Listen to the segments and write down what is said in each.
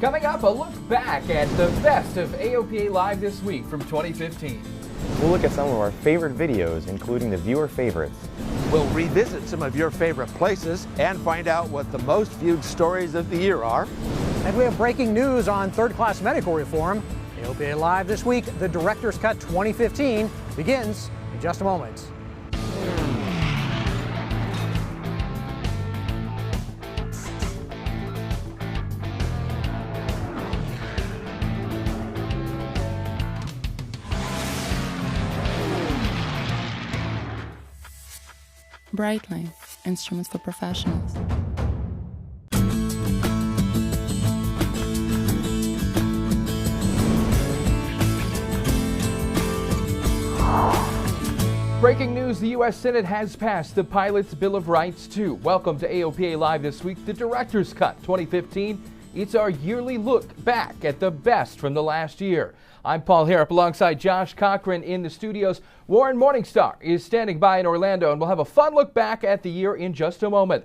Coming up, a look back at the best of AOPA Live this week from 2015. We'll look at some of our favorite videos, including the viewer favorites. We'll revisit some of your favorite places and find out what the most viewed stories of the year are. And we have breaking news on third-class medical reform. AOPA Live this week, the Director's Cut 2015 begins in just a moment. Brightline, instruments for professionals. Breaking news, the U.S. Senate has passed the Pilot's Bill of Rights too. Welcome to AOPA Live this week, the Director's Cut 2015. It's our yearly look back at the best from the last year. I'm Paul Harrop alongside Josh Cochran in the studios. Warren Morningstar is standing by in Orlando, and we'll have a fun look back at the year in just a moment.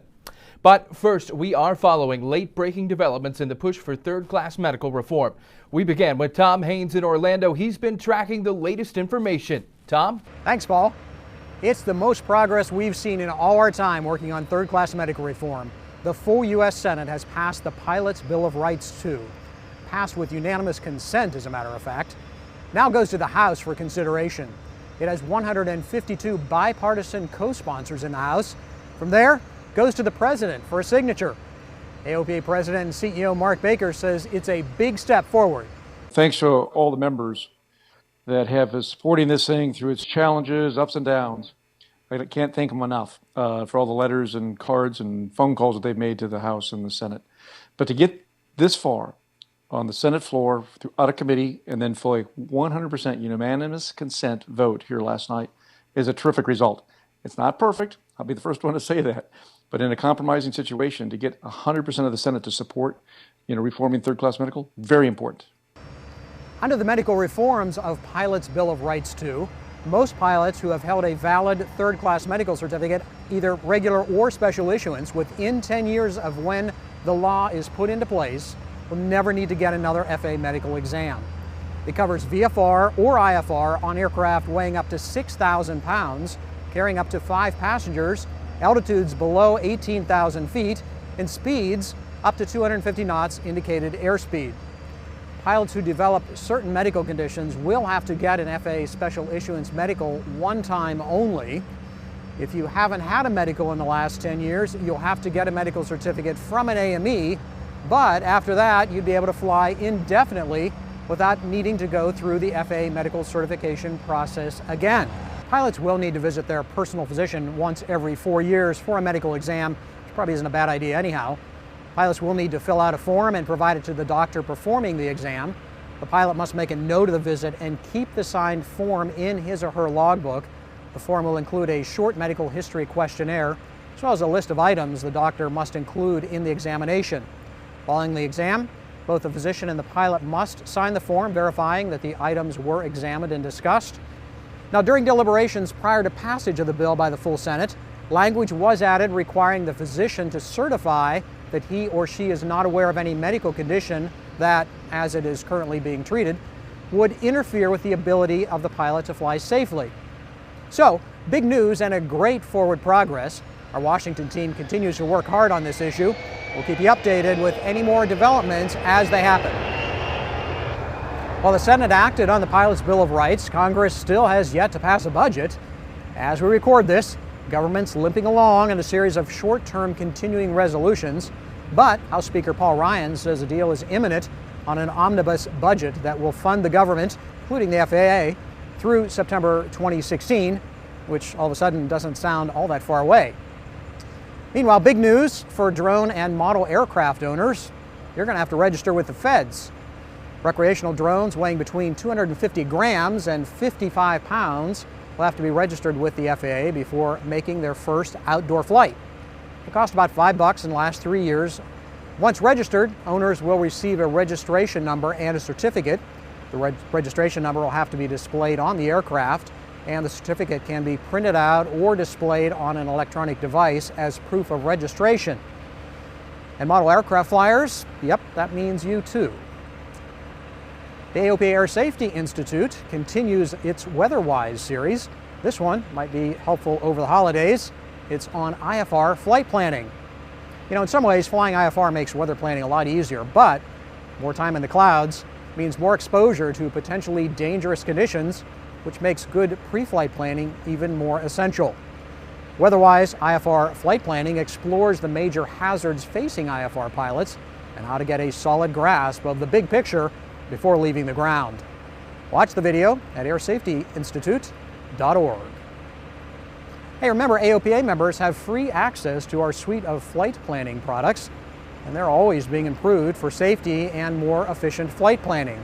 But first, we are following late-breaking developments in the push for third-class medical reform. We began with Tom Haynes in Orlando. He's been tracking the latest information. Tom? Thanks, Paul. It's the most progress we've seen in all our time working on third-class medical reform. The full U.S. Senate has passed the Pilot's Bill of Rights too. Passed with unanimous consent, as a matter of fact. Now goes to the House for consideration. It has 152 bipartisan co-sponsors in the House. From there, goes to the President for a signature. AOPA President and CEO Mark Baker says it's a big step forward. Thanks to all the members that have been supporting this thing through its challenges, ups and downs. I can't thank them enough for all the letters and cards and phone calls that they've made to the House and the Senate. But to get this far on the Senate floor, out of committee, and then fully 100% unanimous consent vote here last night is a terrific result. It's not perfect. I'll be the first one to say that. But in a compromising situation, to get 100% of the Senate to support, reforming third-class medical, very important. Under the medical reforms of Pilot's Bill of Rights too, most pilots who have held a valid third-class medical certificate, either regular or special issuance, within 10 years of when the law is put into place, will never need to get another FAA medical exam. It covers VFR or IFR on aircraft weighing up to 6,000 pounds, carrying up to 5 passengers, altitudes below 18,000 feet, and speeds up to 250 knots indicated airspeed. Pilots who develop certain medical conditions will have to get an FAA special issuance medical one time only. If you haven't had a medical in the last 10 years, you'll have to get a medical certificate from an AME, but after that, you'd be able to fly indefinitely without needing to go through the FAA medical certification process again. Pilots will need to visit their personal physician once every 4 years for a medical exam, which probably isn't a bad idea anyhow. Pilots will need to fill out a form and provide it to the doctor performing the exam. The pilot must make a note of the visit and keep the signed form in his or her logbook. The form will include a short medical history questionnaire, as well as a list of items the doctor must include in the examination. Following the exam, both the physician and the pilot must sign the form verifying that the items were examined and discussed. Now, during deliberations prior to passage of the bill by the full Senate, language was added requiring the physician to certify that he or she is not aware of any medical condition that, as it is currently being treated, would interfere with the ability of the pilot to fly safely. So, big news and a great forward progress. Our Washington team continues to work hard on this issue. We'll keep you updated with any more developments as they happen. While the Senate acted on the Pilot's Bill of Rights, Congress still has yet to pass a budget. As we record this, government's limping along in a series of short-term continuing resolutions, but House Speaker Paul Ryan says a deal is imminent on an omnibus budget that will fund the government, including the FAA, through September 2016, which all of a sudden doesn't sound all that far away. Meanwhile, big news for drone and model aircraft owners. You're going to have to register with the feds. Recreational drones weighing between 250 grams and 55 pounds will have to be registered with the FAA before making their first outdoor flight. It costs about $5 in the last 3 years. Once registered, owners will receive a registration number and a certificate. The registration number will have to be displayed on the aircraft, and the certificate can be printed out or displayed on an electronic device as proof of registration. And model aircraft flyers, yep, that means you too. The AOPA Air Safety Institute continues its WeatherWise series. This one might be helpful over the holidays. It's on IFR flight planning. You know, in some ways, flying IFR makes weather planning a lot easier, but more time in the clouds means more exposure to potentially dangerous conditions, which makes good pre-flight planning even more essential. WeatherWise IFR flight planning explores the major hazards facing IFR pilots and how to get a solid grasp of the big picture before leaving the ground. Watch the video at airsafetyinstitute.org. Hey, remember, AOPA members have free access to our suite of flight planning products, and they're always being improved for safety and more efficient flight planning.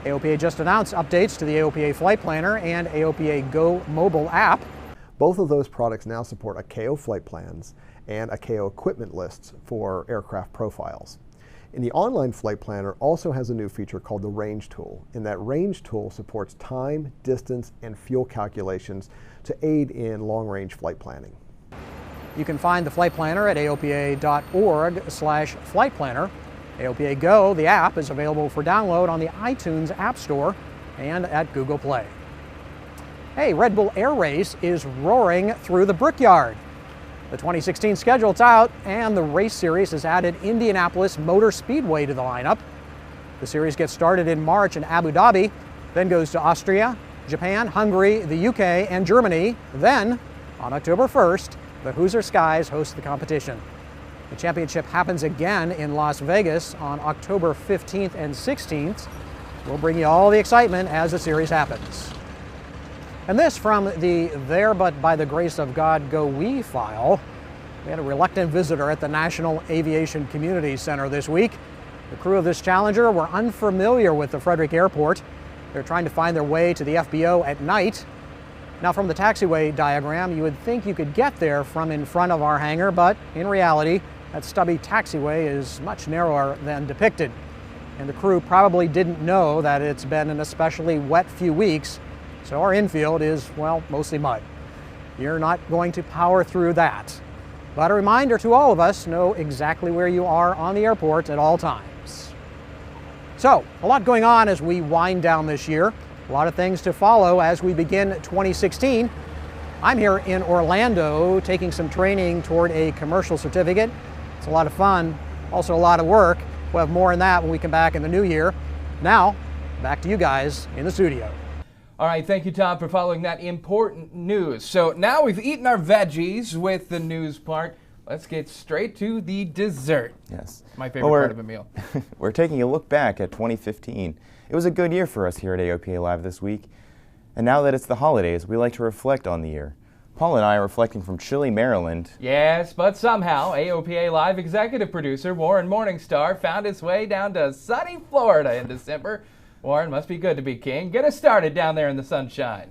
AOPA just announced updates to the AOPA Flight Planner and AOPA Go mobile app. Both of those products now support ACAO flight plans and ACAO equipment lists for aircraft profiles. And the online flight planner also has a new feature called the range tool, and that range tool supports time, distance, and fuel calculations to aid in long-range flight planning. You can find the Flight Planner at aopa.org/flight planner. AOPA Go, the app, is available for download on the iTunes App Store and at Google Play. Hey, Red Bull Air Race is roaring through the Brickyard. The 2016 schedule's out, and the race series has added Indianapolis Motor Speedway to the lineup. The series gets started in March in Abu Dhabi, then goes to Austria, Japan, Hungary, the UK, and Germany. Then, on October 1st, the Hoosier Skies host the competition. The championship happens again in Las Vegas on October 15th and 16th. We'll bring you all the excitement as the series happens. And this from the There But By the Grace of God Go We file. We had a reluctant visitor at the National Aviation Community Center this week. The crew of this Challenger were unfamiliar with the Frederick Airport. They're trying to find their way to the FBO at night. Now, from the taxiway diagram, you would think you could get there from in front of our hangar, but in reality, that stubby taxiway is much narrower than depicted. And the crew probably didn't know that it's been an especially wet few weeks, so our infield is, well, mostly mud. You're not going to power through that. But a reminder to all of us, know exactly where you are on the airport at all times. So, a lot going on as we wind down this year. A lot of things to follow as we begin 2016. I'm here in Orlando taking some training toward a commercial certificate. It's a lot of fun, also a lot of work. We'll have more on that when we come back in the new year. Now, back to you guys in the studio. All right, thank you, Tom, for following that important news. So now we've eaten our veggies with the news part. Let's get straight to the dessert. Yes. My favorite part of a meal. We're taking a look back at 2015. It was a good year for us here at AOPA Live this week. And now that it's the holidays, we like to reflect on the year. Paul and I are reflecting from chilly Maryland. Yes, but somehow AOPA Live executive producer Warren Morningstar found his way down to sunny Florida in December. Warren, must be good to be king. Get us started down there in the sunshine.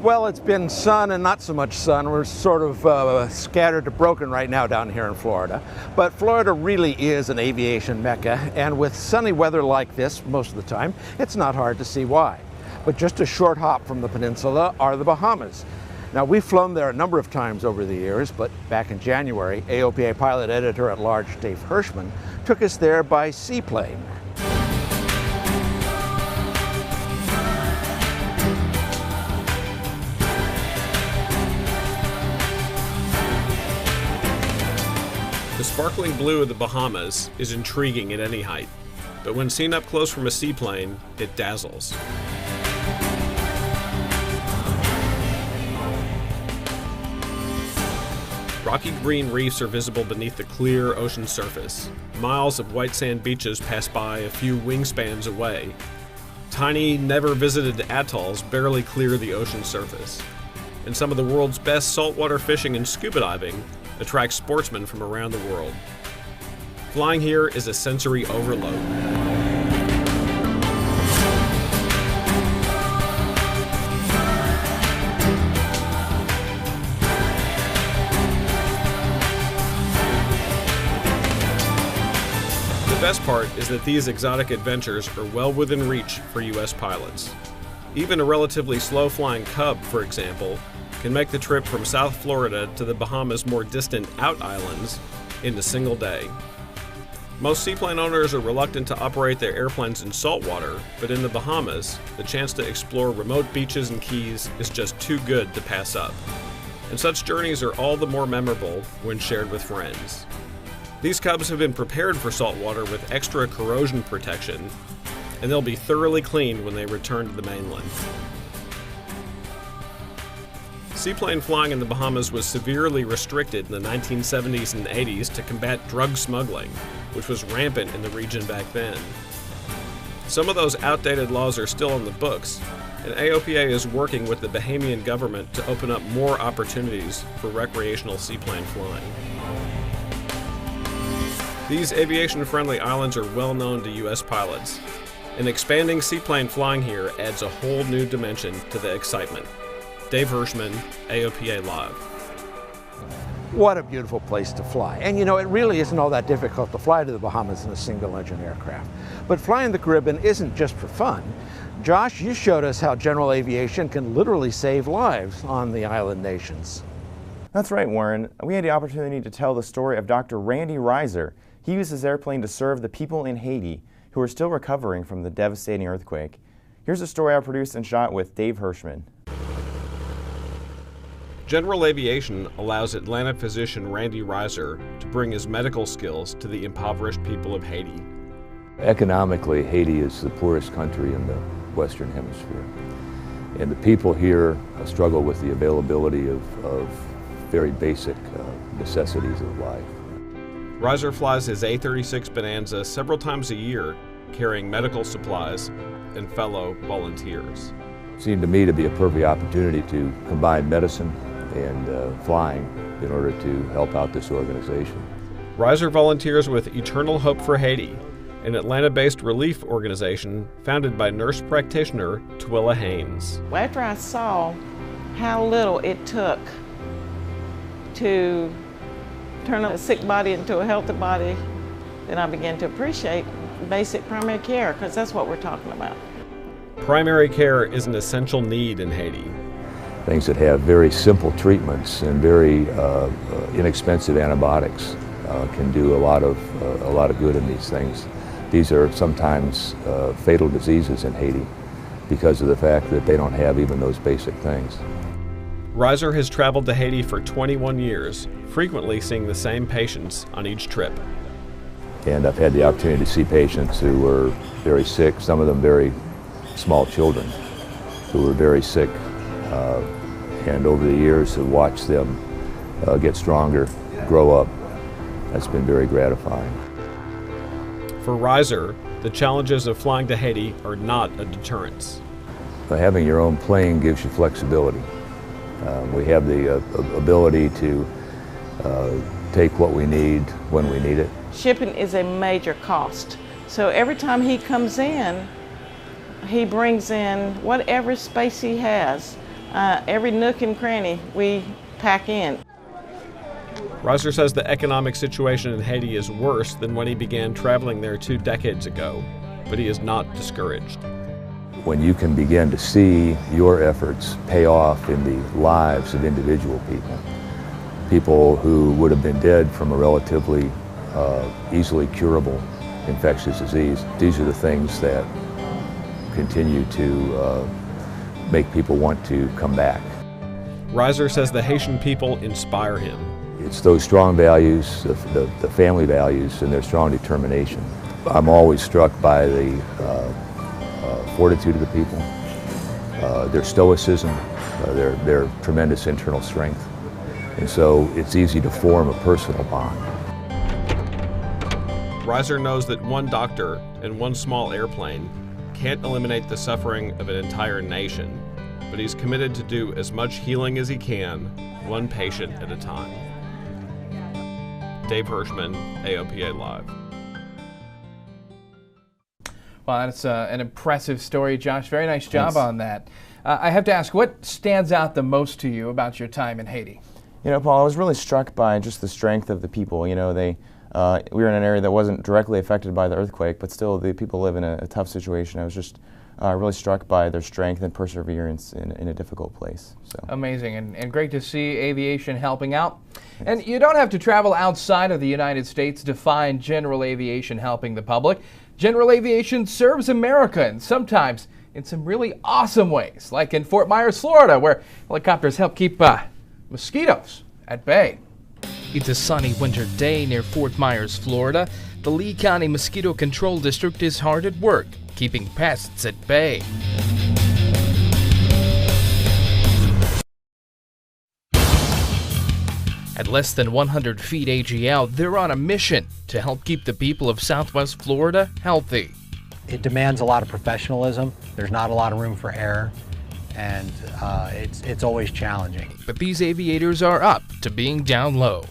Well, it's been sun and not so much sun. We're sort of scattered to broken right now down here in Florida. But Florida really is an aviation mecca, and with sunny weather like this most of the time, it's not hard to see why. But just a short hop from the peninsula are the Bahamas. Now, we've flown there a number of times over the years, but back in January, AOPA pilot editor-at-large Dave Hirschman took us there by seaplane. The sparkling blue of the Bahamas is intriguing at any height, but when seen up close from a seaplane, it dazzles. Rocky green reefs are visible beneath the clear ocean surface. Miles of white sand beaches pass by a few wingspans away. Tiny, never-visited atolls barely clear the ocean surface. And some of the world's best saltwater fishing and scuba diving attract sportsmen from around the world. Flying here is a sensory overload. The best part is that these exotic adventures are well within reach for U.S. pilots. Even a relatively slow-flying Cub, for example, can make the trip from South Florida to the Bahamas' more distant out islands in a single day. Most seaplane owners are reluctant to operate their airplanes in salt water, but in the Bahamas, the chance to explore remote beaches and keys is just too good to pass up. And such journeys are all the more memorable when shared with friends. These cubs have been prepared for salt water with extra corrosion protection, and they'll be thoroughly cleaned when they return to the mainland. Seaplane flying in the Bahamas was severely restricted in the 1970s and 80s to combat drug smuggling, which was rampant in the region back then. Some of those outdated laws are still on the books, and AOPA is working with the Bahamian government to open up more opportunities for recreational seaplane flying. These aviation-friendly islands are well known to U.S. pilots, and expanding seaplane flying here adds a whole new dimension to the excitement. Dave Hirschman, AOPA Live. What a beautiful place to fly. And you know, it really isn't all that difficult to fly to the Bahamas in a single-engine aircraft. But flying the Caribbean isn't just for fun. Josh, you showed us how general aviation can literally save lives on the island nations. That's right, Warren. We had the opportunity to tell the story of Dr. Randy Reiser. He used his airplane to serve the people in Haiti who are still recovering from the devastating earthquake. Here's a story I produced and shot with Dave Hirschman. General aviation allows Atlanta physician Randy Reiser to bring his medical skills to the impoverished people of Haiti. Economically, Haiti is the poorest country in the Western Hemisphere. And the people here struggle with the availability of very basic necessities of life. Reiser flies his A-36 Bonanza several times a year, carrying medical supplies and fellow volunteers. It seemed to me to be a perfect opportunity to combine medicine and flying in order to help out this organization. Reiser volunteers with Eternal Hope for Haiti, an Atlanta-based relief organization founded by nurse practitioner Twilla Haynes. After I saw how little it took to turn a sick body into a healthy body, then I began to appreciate basic primary care, because that's what we're talking about. Primary care is an essential need in Haiti. Things that have very simple treatments and very inexpensive antibiotics can do a lot of good in these things. These are sometimes fatal diseases in Haiti because of the fact that they don't have even those basic things. Reiser has traveled to Haiti for 21 years, frequently seeing the same patients on each trip. And I've had the opportunity to see patients who were very sick, some of them very small children who were very sick, and over the years have watched them get stronger, grow up. That's been very gratifying. For Reiser, the challenges of flying to Haiti are not a deterrence. Having your own plane gives you flexibility. We have the ability to take what we need when we need it. Shipping is a major cost. So every time he comes in, he brings in whatever space he has. Every nook and cranny we pack in. Reiser says the economic situation in Haiti is worse than when he began traveling there 2 decades ago, but he is not discouraged. When you can begin to see your efforts pay off in the lives of individual people who would have been dead from a relatively easily curable infectious disease, these are the things that continue to make people want to come back. Reiser says the Haitian people inspire him. It's those strong values, the family values, and their strong determination. I'm always struck by the fortitude of the people, their stoicism, their tremendous internal strength. And so it's easy to form a personal bond. Reiser knows that one doctor and one small airplane can't eliminate the suffering of an entire nation, but he's committed to do as much healing as he can, one patient at a time. Dave Hirschman, AOPA Live. Well, that's an impressive story, Josh. Very nice job Thanks. on that. I have to ask, what stands out the most to you about your time in Haiti? You know, Paul, I was really struck by just the strength of the people. You know, we were in an area that wasn't directly affected by the earthquake, but still the people live in a tough situation. I was just really struck by their strength and perseverance in a difficult place. So amazing, and great to see Aviation helping out. And you don't have to travel outside of the United States to find General Aviation helping the public. General Aviation serves America, and sometimes in some really awesome ways, like in Fort Myers, Florida, where helicopters help keep mosquitoes at bay. It's a sunny winter day near Fort Myers, Florida. The Lee County Mosquito Control District is hard at work, keeping pests at bay. At less than 100 feet AGL, they're on a mission to help keep the people of Southwest Florida healthy. It demands a lot of professionalism. There's not a lot of room for error, and it's always challenging. But these aviators are up to being down low,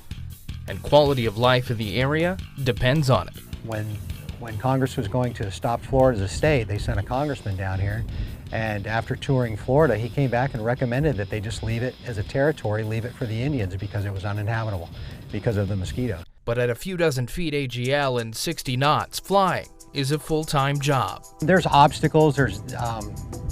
and quality of life in the area depends on it. When Congress was going to stop Florida as a state, they sent a congressman down here, and after touring Florida, he came back and recommended that they just leave it as a territory, leave it for the Indians because it was uninhabitable because of the mosquito. But at a few dozen feet AGL and 60 knots, flying is a full-time job. There's obstacles, there's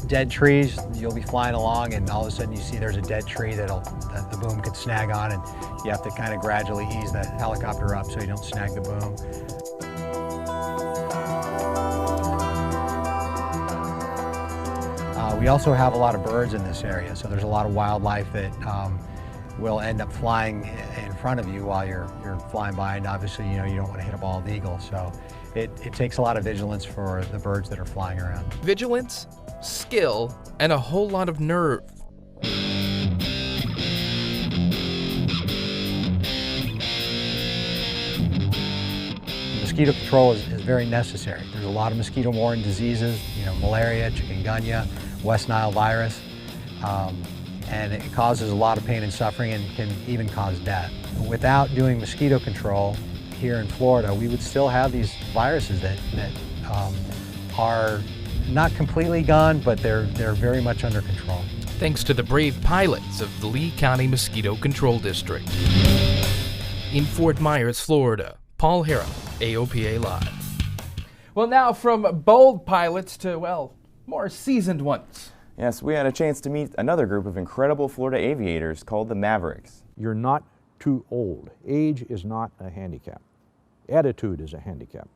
dead trees. You'll be flying along and all of a sudden you see there's a dead tree that the boom could snag on, and you have to kind of gradually ease the helicopter up so you don't snag the boom. We also have a lot of birds in this area, so there's a lot of wildlife that will end up flying in front of you while you're flying by, and obviously you don't want to hit a bald eagle, so it takes a lot of vigilance for the birds that are flying around. Vigilance, skill, and a whole lot of nerve. Mosquito control is very necessary. There's a lot of mosquito-borne diseases, malaria, chikungunya, West Nile virus, and it causes a lot of pain and suffering and can even cause death. Without doing mosquito control here in Florida, we would still have these viruses that are not completely gone, but they're very much under control. Thanks to the brave pilots of the Lee County Mosquito Control District. In Fort Myers, Florida, Paul Harrell, AOPA Live. Well, now from bold pilots to, more seasoned ones. Yes, we had a chance to meet another group of incredible Florida aviators called the Mavericks. You're not too old. Age is not a handicap. Attitude is a handicap.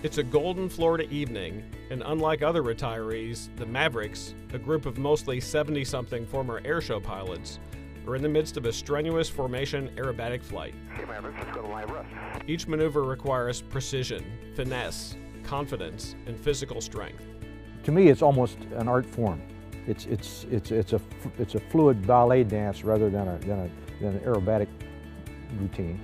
It's a golden Florida evening, and unlike other retirees, the Mavericks, a group of mostly 70-something former airshow pilots, are in the midst of a strenuous formation aerobatic flight. Okay, Mavericks, let's go to live rust. Each maneuver requires precision, finesse, confidence, and physical strength. To me, it's almost an art form. It's a fluid ballet dance rather than an aerobatic routine.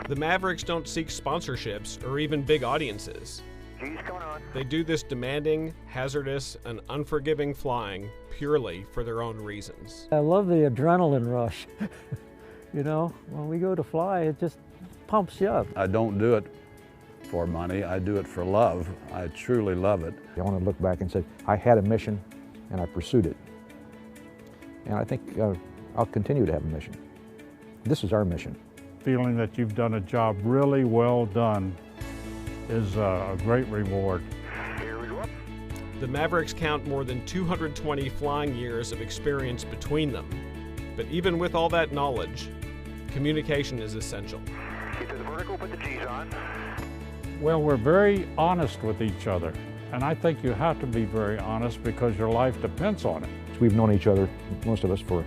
The Mavericks don't seek sponsorships or even big audiences. G's coming on. They do this demanding, hazardous, and unforgiving flying purely for their own reasons. I love the adrenaline rush. When we go to fly, it just pumps you up. I don't do it for money, I do it for love. I truly love it. I want to look back and say, I had a mission and I pursued it. And I think I'll continue to have a mission. This is our mission. Feeling that you've done a job really well done is a great reward. Here we go up. The Mavericks count more than 220 flying years of experience between them. But even with all that knowledge, communication is essential. Get to the vertical, put the G's on. Well, we're very honest with each other. And I think you have to be very honest because your life depends on it. We've known each other, most of us, for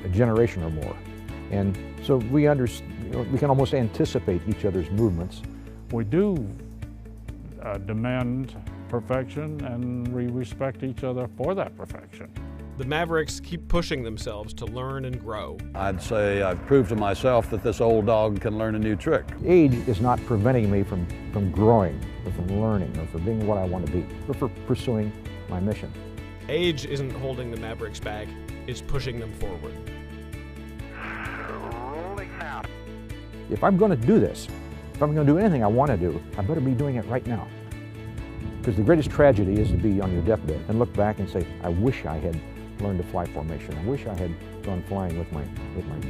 a generation or more. And so we can almost anticipate each other's movements. We do demand perfection, and we respect each other for that perfection. The Mavericks keep pushing themselves to learn and grow. I'd say I've proved to myself that this old dog can learn a new trick. Age is not preventing me from growing, or from learning, or from being what I want to be, or for pursuing my mission. Age isn't holding the Mavericks back, it's pushing them forward. If I'm going to do this, if I'm going to do anything I want to do, I better be doing it right now. Because the greatest tragedy is to be on your deathbed and look back and say, I wish I had learned to fly formation. I wish I had gone flying with my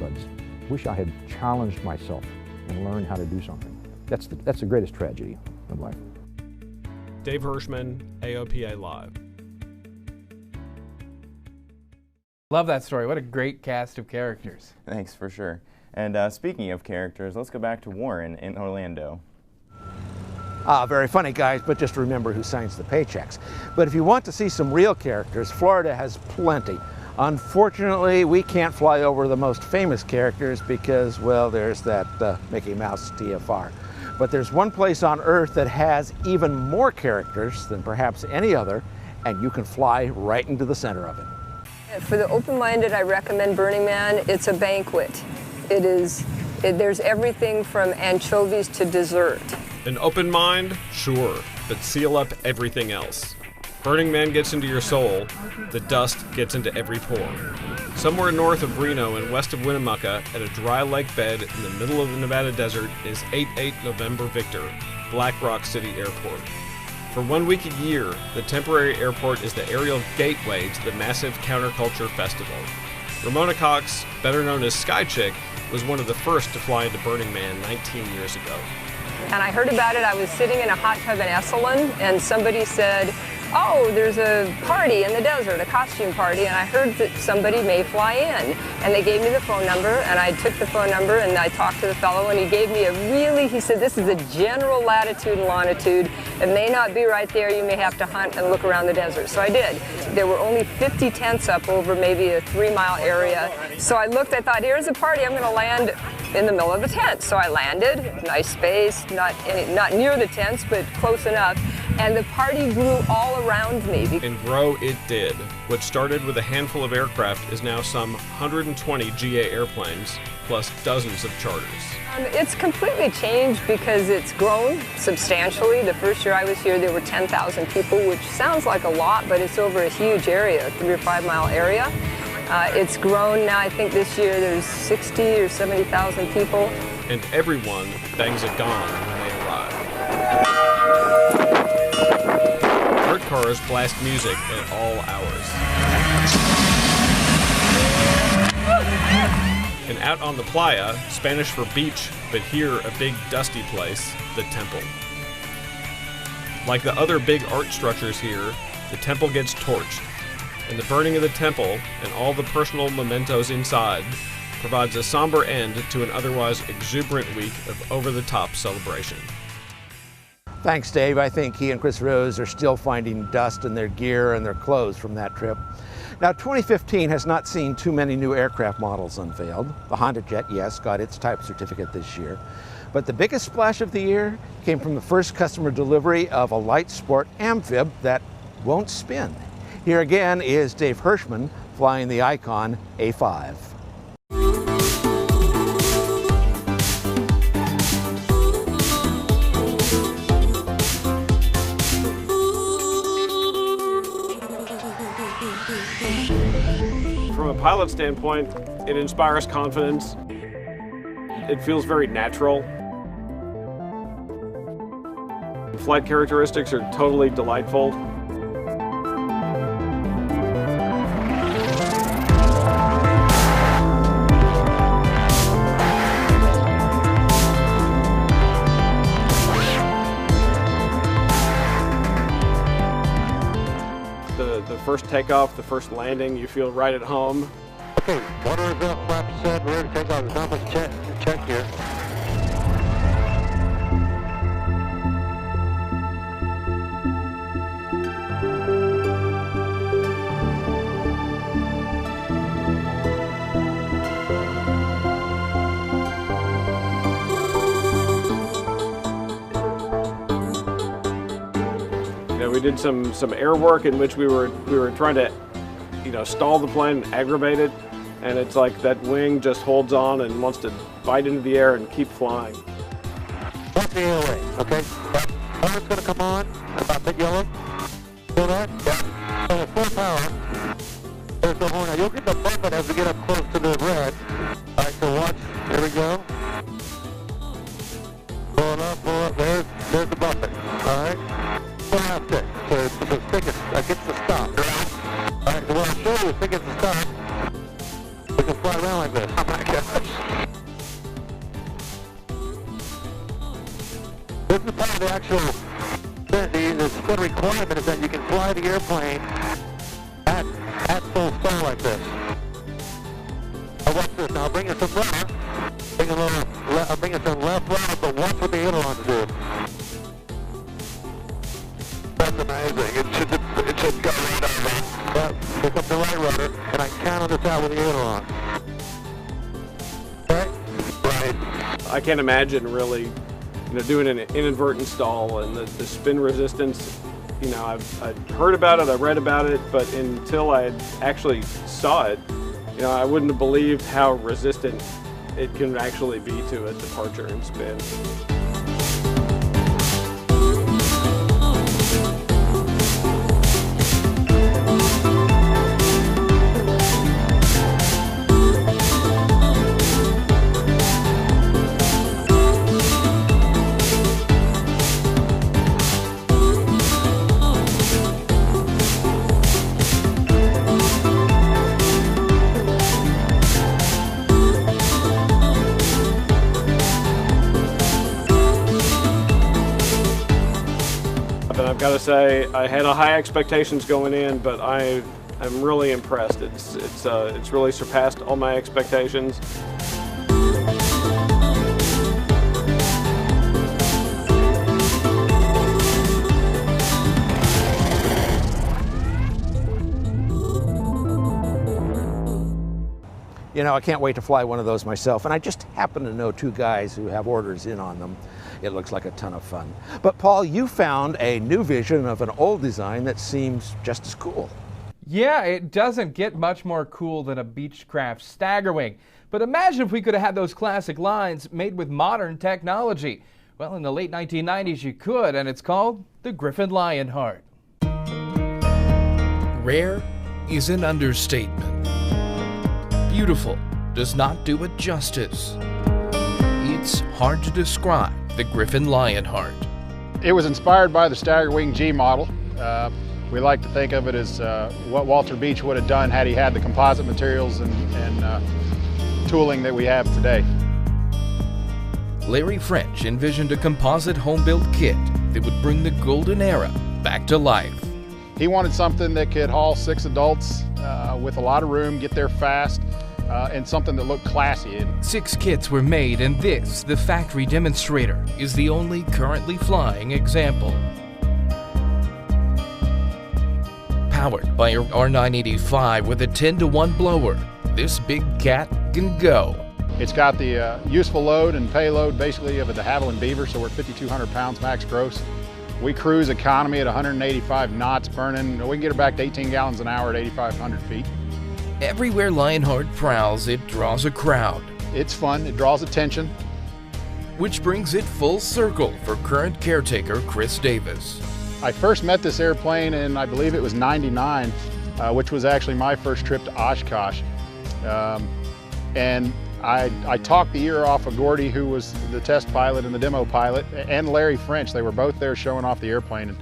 buds. Wish I had challenged myself and learned how to do something. That's the greatest tragedy of life. Dave Hirschman, AOPA Live. Love that story. What a great cast of characters. Thanks, for sure. And speaking of characters, let's go back to Warren in Orlando. Very funny, guys, but just remember who signs the paychecks. But if you want to see some real characters, Florida has plenty. Unfortunately, we can't fly over the most famous characters because, well, there's that Mickey Mouse TFR. But there's one place on Earth that has even more characters than perhaps any other, and you can fly right into the center of it. For the open-minded, I recommend Burning Man. It's a banquet. There's everything from anchovies to dessert. An open mind? Sure, but seal up everything else. Burning Man gets into your soul, the dust gets into every pore. Somewhere north of Reno and west of Winnemucca, at a dry lake bed in the middle of the Nevada desert, is 88 November Victor, Black Rock City Airport. For 1 week a year, the temporary airport is the aerial gateway to the massive Counterculture Festival. Ramona Cox, better known as Sky Chick, was one of the first to fly into Burning Man 19 years ago. And I heard about it. I was sitting in a hot tub in Esalen, and somebody said, oh, there's a party in the desert, a costume party, and I heard that somebody may fly in. And they gave me the phone number, and I took the phone number, and I talked to the fellow, and he gave me he said, this is a general latitude and longitude. It may not be right there. You may have to hunt and look around the desert. So I did. There were only 50 tents up over maybe a 3-mile area. So I looked, I thought, here's a party. I'm going to land in the middle of the tent. So I landed, nice space, not near the tents, but close enough. And the party grew all around me. And grow it did. What started with a handful of aircraft is now some 120 GA airplanes, plus dozens of charters. It's completely changed because it's grown substantially. The first year I was here, there were 10,000 people, which sounds like a lot, but it's over a huge area, a 3 or 5 mile area. It's grown now. I think this year there's 60 or 70,000 people. And everyone bangs a gong when they arrive. Art cars blast music at all hours. And out on the playa, Spanish for beach, but here a big dusty place, the temple. Like the other big art structures here, the temple gets torched. And the burning of the temple and all the personal mementos inside provides a somber end to an otherwise exuberant week of over-the-top celebration. Thanks, Dave. I think he and Chris Rose are still finding dust in their gear and their clothes from that trip. Now, 2015 has not seen too many new aircraft models unveiled. The Honda Jet, yes, got its type certificate this year. But the biggest splash of the year came from the first customer delivery of a light sport amphib that won't spin. Here again is Dave Hirschman flying the Icon A5. From a pilot standpoint, it inspires confidence. It feels very natural. The flight characteristics are totally delightful. The first takeoff, the first landing, you feel right at home. Okay, water is up, flaps set, we're ready to take off. The compass check here. We did some air work in which we were trying to, stall the plane and aggravate it, and it's like that wing just holds on and wants to bite into the air and keep flying. Watch the airway, okay? Power's gonna come on about mid-yellow. Feel that? Yeah. So at full power, there's the horn. Now you'll get the bumping as we get up close to the red. All right, so watch. Here we go. Pull up, there's the bumping. All right. 4.5 6. the requirement is that you can fly the airplane at full stall like this. Now watch this. Now bring it some left. Bring it some left rudder, but watch what the ailerons do. That's amazing. It should go right over. Yep. Pick up the right rudder, and I count on this out with the aileron. Right. I can't imagine really, doing an inadvertent stall and the spin resistance. I've heard about it, I've read about it, but until I actually saw it, I wouldn't have believed how resistant it can actually be to a departure and spin. I've got to say, I had high expectations going in, but I'm really impressed. It's really surpassed all my expectations. I can't wait to fly one of those myself, and I just happen to know two guys who have orders in on them. It looks like a ton of fun. But Paul, you found a new vision of an old design that seems just as cool. Yeah, it doesn't get much more cool than a Beechcraft Staggerwing. But imagine if we could have had those classic lines made with modern technology. Well, in the late 1990s you could, and it's called the Griffin Lionheart. Rare is an understatement. Beautiful does not do it justice. It's hard to describe the Griffin Lionheart. It was inspired by the Staggerwing G model. We like to think of it as what Walter Beech would have done had he had the composite materials and tooling that we have today. Larry French envisioned a composite home-built kit that would bring the golden era back to life. He wanted something that could haul 6 adults with a lot of room, get there fast, and something that looked classy. 6 kits were made, and this, the factory demonstrator, is the only currently flying example. Powered by an R985 with a 10-to-1 blower, this big cat can go. It's got the useful load and payload basically of a de Havilland Beaver, so we're at 5,200 pounds max gross. We cruise economy at 185 knots burning. We can get her back to 18 gallons an hour at 8,500 feet. Everywhere Lionheart prowls, it draws a crowd. It's fun, it draws attention. Which brings it full circle for current caretaker Chris Davis. I first met this airplane in, I believe it was '99, which was actually my first trip to Oshkosh. And I talked the ear off of Gordy, who was the test pilot and the demo pilot, and Larry French. They were both there showing off the airplane.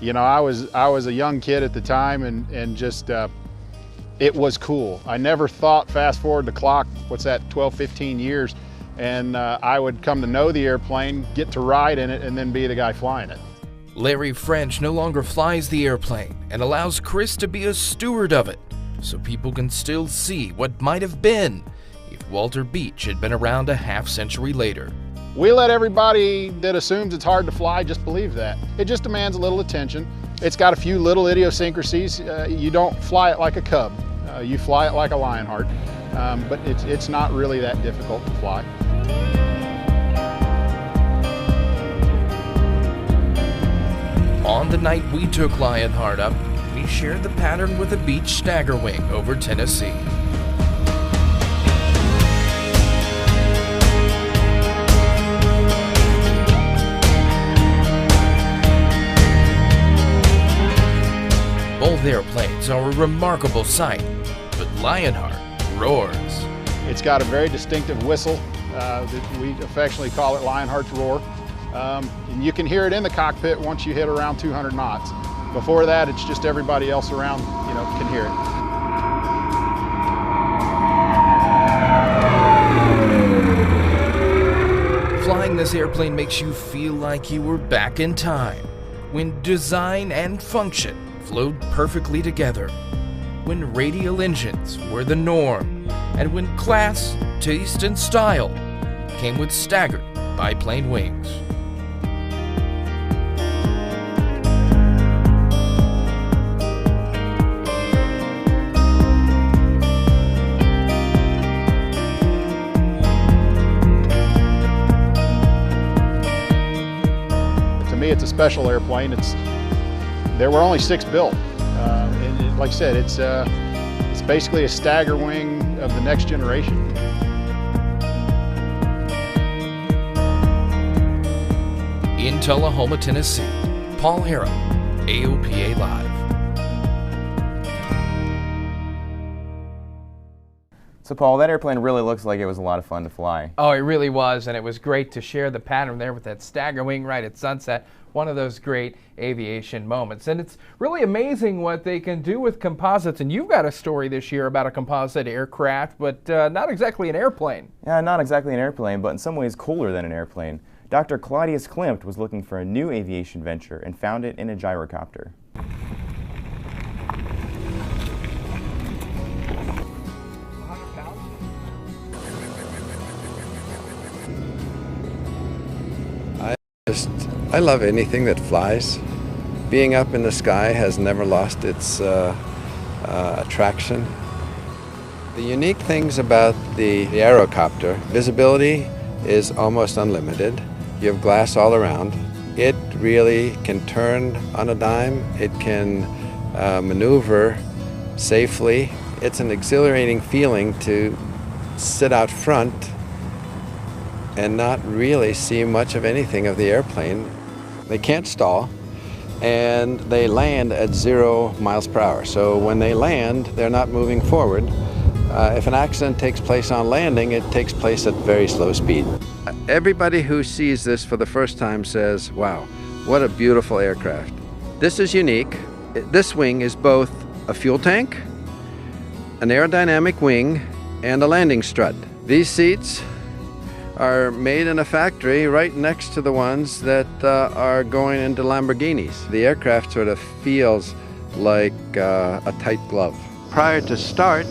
And I was a young kid at the time, and just it was cool. I never thought, fast forward the clock, 12, 15 years, and I would come to know the airplane, get to ride in it, and then be the guy flying it. Larry French no longer flies the airplane and allows Chris to be a steward of it, so people can still see what might have been if Walter Beech had been around a half-century later. We let everybody that assumes it's hard to fly just believe that. It just demands a little attention. It's got a few little idiosyncrasies. You don't fly it like a Cub. You fly it like a Lionheart, but it's not really that difficult to fly. On the night we took Lionheart up, we shared the pattern with a Beech Staggerwing over Tennessee. Both airplanes are a remarkable sight, but Lionheart roars. It's got a very distinctive whistle that we affectionately call it Lionheart's roar. And you can hear it in the cockpit once you hit around 200 knots. Before that, it's just everybody else around, can hear it. Flying this airplane makes you feel like you were back in time. when design and function flowed perfectly together, when radial engines were the norm, and when class, taste, and style came with staggered biplane wings. To me, it's a special airplane. There were only 6 built. Like I said, it's basically a stagger wing of the next generation. In Tullahoma, Tennessee, Paul Harrell, AOPA Live. So Paul, that airplane really looks like it was a lot of fun to fly. Oh, it really was, and it was great to share the pattern there with that stagger wing right at sunset. One of those great aviation moments. And it's really amazing what they can do with composites. And you've got a story this year about a composite aircraft, but not exactly an airplane. Yeah, not exactly an airplane, but in some ways cooler than an airplane. Dr. Claudius Klimt was looking for a new aviation venture and found it in a gyrocopter. I love anything that flies. Being up in the sky has never lost its attraction. The unique things about the aerocopter, visibility is almost unlimited. You have glass all around. It really can turn on a dime. It can maneuver safely. It's an exhilarating feeling to sit out front and not really see much of anything of the airplane. They can't stall, and they land at 0 miles per hour. So when they land, they're not moving forward. If an accident takes place on landing, it takes place at very slow speed. Everybody who sees this for the first time says, wow, what a beautiful aircraft. This is unique. This wing is both a fuel tank, an aerodynamic wing, and a landing strut. These seats are made in a factory right next to the ones that are going into Lamborghinis. The aircraft sort of feels like a tight glove. Prior to start,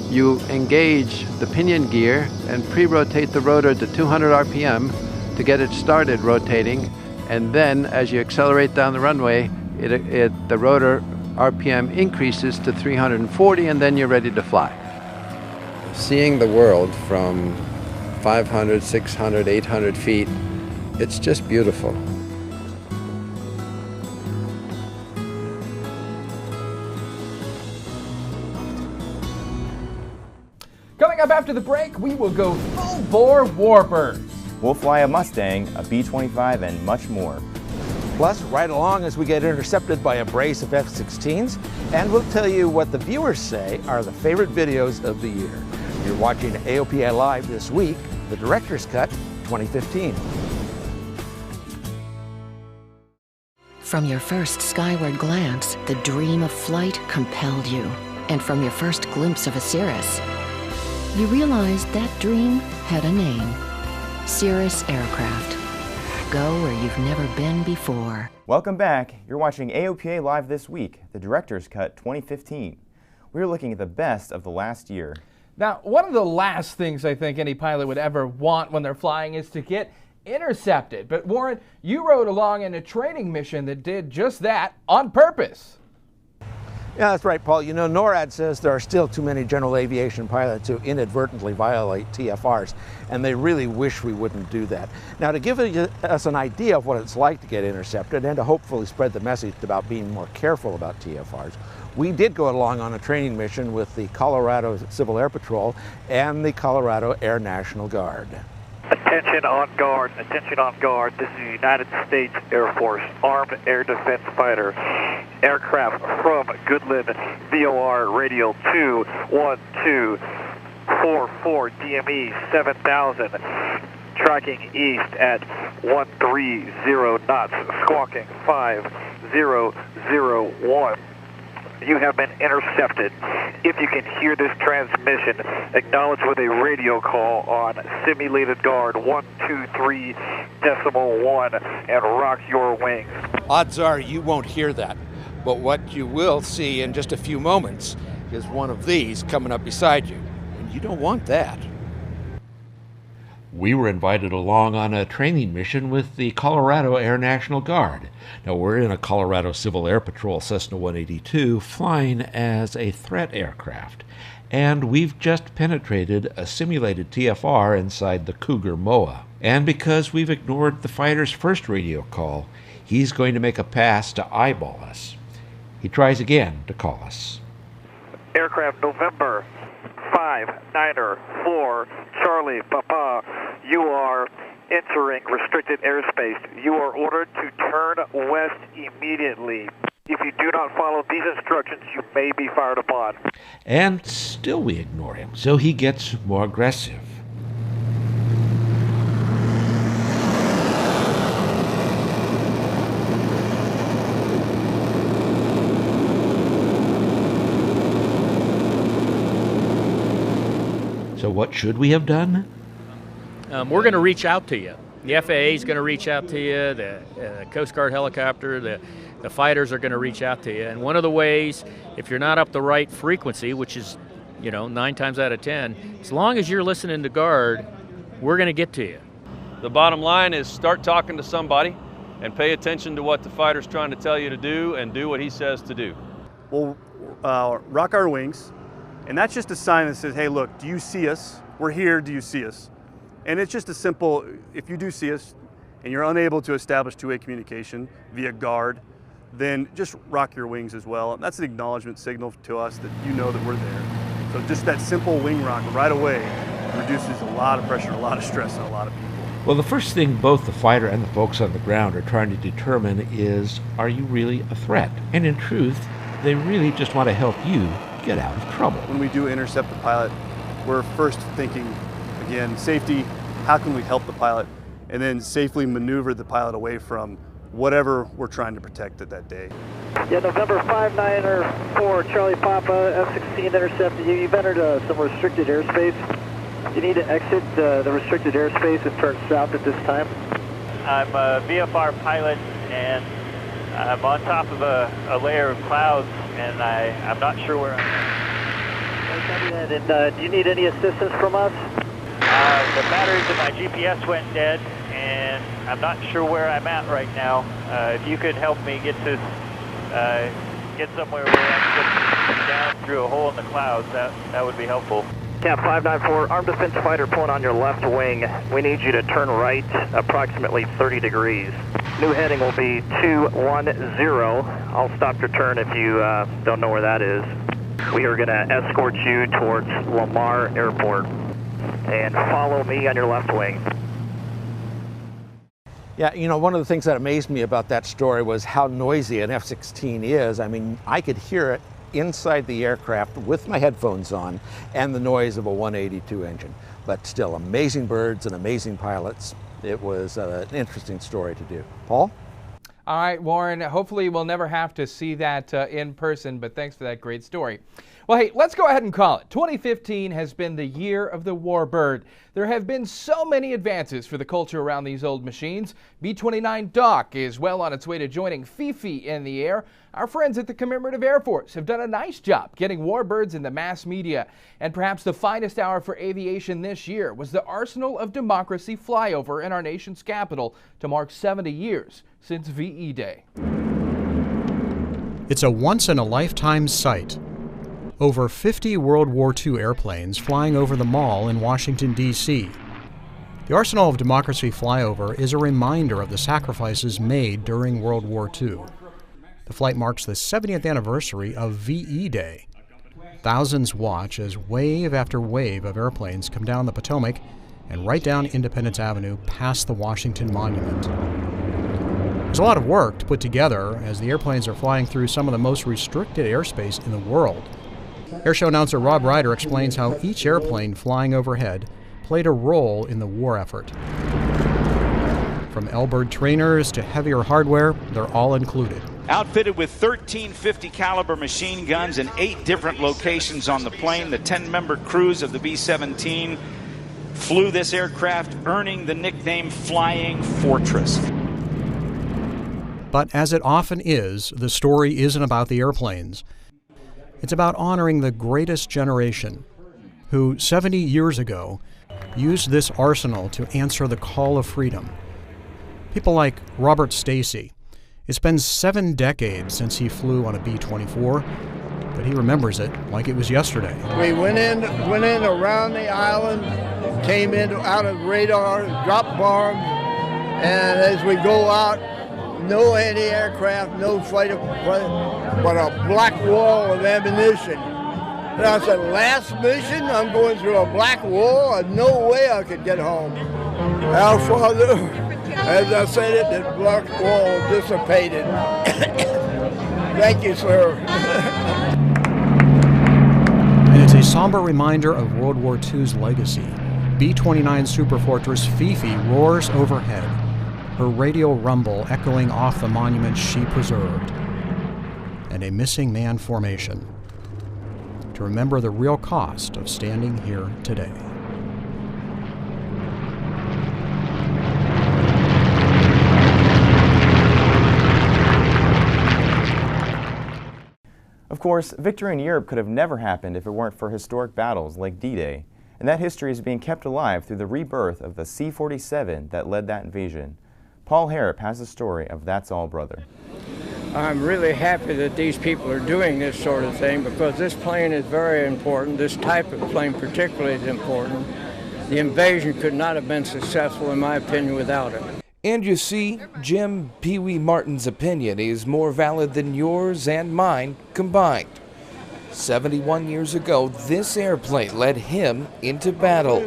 you engage the pinion gear and pre-rotate the rotor to 200 RPM to get it started rotating, and then as you accelerate down the runway, the rotor RPM increases to 340, and then you're ready to fly. Seeing the world from 500, 600, 800 feet, it's just beautiful. Coming up after the break, we will go full-bore warbirds. We'll fly a Mustang, a B-25, and much more. Plus, right along as we get intercepted by a brace of F-16s, and we'll tell you what the viewers say are the favorite videos of the year. You're watching AOPA Live this week, the Director's Cut 2015. From your first skyward glance, the dream of flight compelled you. And from your first glimpse of a Cirrus, you realized that dream had a name. Cirrus Aircraft. Go where you've never been before. Welcome back. You're watching AOPA Live this week, the Director's Cut 2015. We're looking at the best of the last year. Now, one of the last things I think any pilot would ever want when they're flying is to get intercepted. But Warren, you rode along in a training mission that did just that on purpose. Yeah, that's right, Paul. You know, NORAD says there are still too many general aviation pilots who inadvertently violate TFRs, and they really wish we wouldn't do that. Now, to give us an idea of what it's like to get intercepted and to hopefully spread the message about being more careful about TFRs, we did go along on a training mission with the Colorado Civil Air Patrol and the Colorado Air National Guard. Attention on guard, attention on guard. This is the United States Air Force Armed Air Defense Fighter. Aircraft from Goodland, VOR radial 21244 DME 7000. Tracking east at 130 knots, squawking 5001. You have been intercepted. If you can hear this transmission, acknowledge with a radio call on simulated guard 123.1 and rock your wings. Odds are you won't hear that, but what you will see in just a few moments is one of these coming up beside you, and you don't want that. We were invited along on a training mission with the Colorado Air National Guard. Now, we're in a Colorado Civil Air Patrol Cessna 182 flying as a threat aircraft, and we've just penetrated a simulated TFR inside the Cougar MOA. And because we've ignored the fighter's first radio call, he's going to make a pass to eyeball us. He tries again to call us. Aircraft November 594 Charlie Papa, you are entering restricted airspace. You are ordered to turn west immediately. If you do not follow these instructions, you may be fired upon. And still we ignore him, so he gets more aggressive. So what should we have done? We're going to reach out to you. The FAA is going to reach out to you. The Coast Guard helicopter, the fighters are going to reach out to you. And one of the ways, if you're not up the right frequency, which is, 9 times out of 10, as long as you're listening to Guard, we're going to get to you. The bottom line is start talking to somebody and pay attention to what the fighter's trying to tell you to do and do what he says to do. We'll rock our wings. And that's just a sign that says, hey, look, do you see us? We're here, do you see us? And it's just a simple, if you do see us and you're unable to establish two-way communication via Guard, then just rock your wings as well. And that's an acknowledgement signal to us that you know that we're there. So just that simple wing rock right away reduces a lot of pressure, a lot of stress on a lot of people. Well, the first thing both the fighter and the folks on the ground are trying to determine is, are you really a threat? And in truth, they really just want to help you get out of trouble. When we do intercept the pilot, we're first thinking, again, safety, how can we help the pilot, and then safely maneuver the pilot away from whatever we're trying to protect at that day. Yeah, November 594 Charlie Papa, F-16 intercepted you. You've entered some restricted airspace. You need to exit the restricted airspace and turn south at this time. I'm a VFR pilot, and I'm on top of a layer of clouds, and I'm not sure where I'm at. And do you need any assistance from us? The batteries in my GPS went dead, and I'm not sure where I'm at right now. If you could help me get somewhere where I can get down through a hole in the clouds, that would be helpful. Cap 594, armed defense fighter pulling on your left wing. We need you to turn right approximately 30 degrees. New heading will be 210. I'll stop your turn if you don't know where that is. We are going to escort you towards Lamar Airport. And follow me on your left wing. Yeah, one of the things that amazed me about that story was how noisy an F-16 is. I mean, I could hear it inside the aircraft with my headphones on and the noise of a 182 engine. But still, amazing birds and amazing pilots. It was an interesting story to do. Paul? All right, Warren, hopefully we'll never have to see that in person, but thanks for that great story. Well, hey, let's go ahead and call it. 2015 has been the year of the warbird. There have been so many advances for the culture around these old machines. B-29 Doc is well on its way to joining Fifi in the air. Our friends at the Commemorative Air Force have done a nice job getting warbirds in the mass media. And perhaps the finest hour for aviation this year was the Arsenal of Democracy flyover in our nation's capital to mark 70 years since VE Day. It's a once-in-a-lifetime sight. Over 50 World War II airplanes flying over the Mall in Washington, D.C. The Arsenal of Democracy flyover is a reminder of the sacrifices made during World War II. The flight marks the 70th anniversary of VE Day. Thousands watch as wave after wave of airplanes come down the Potomac and right down Independence Avenue past the Washington Monument. There's a lot of work to put together as the airplanes are flying through some of the most restricted airspace in the world. Airshow announcer Rob Ryder explains how each airplane flying overhead played a role in the war effort. From L-bird trainers to heavier hardware, they're all included. Outfitted with 13 .50 caliber machine guns in 8 different locations on the plane, the 10-member crews of the B-17 flew this aircraft, earning the nickname Flying Fortress. But as it often is, the story isn't about the airplanes. It's about honoring the greatest generation who, 70 years ago, used this arsenal to answer the call of freedom. People like Robert Stacy. It's been 7 decades since he flew on a B-24, but he remembers it like it was yesterday. We went in around the island, came in out of radar, dropped bombs, and as we go out, no anti-aircraft, no fighter, but a black wall of ammunition. And I said, last mission, I'm going through a black wall, and no way I could get home. Our Father, as I said it, the black wall dissipated. Thank you, sir. And it's a somber reminder of World War II's legacy. B-29 Superfortress Fifi roars overhead, her radio rumble echoing off the monuments she preserved, and a missing man formation to remember the real cost of standing here today. Of course, victory in Europe could have never happened if it weren't for historic battles like D-Day, and that history is being kept alive through the rebirth of the C-47 that led that invasion. Paul Harrop has the story of That's All Brother. I'm really happy that these people are doing this sort of thing because this plane is very important. This type of plane particularly is important. The invasion could not have been successful, in my opinion, without it. And you see, Jim Pee Wee Martin's opinion is more valid than yours and mine combined. 71 years ago, this airplane led him into battle.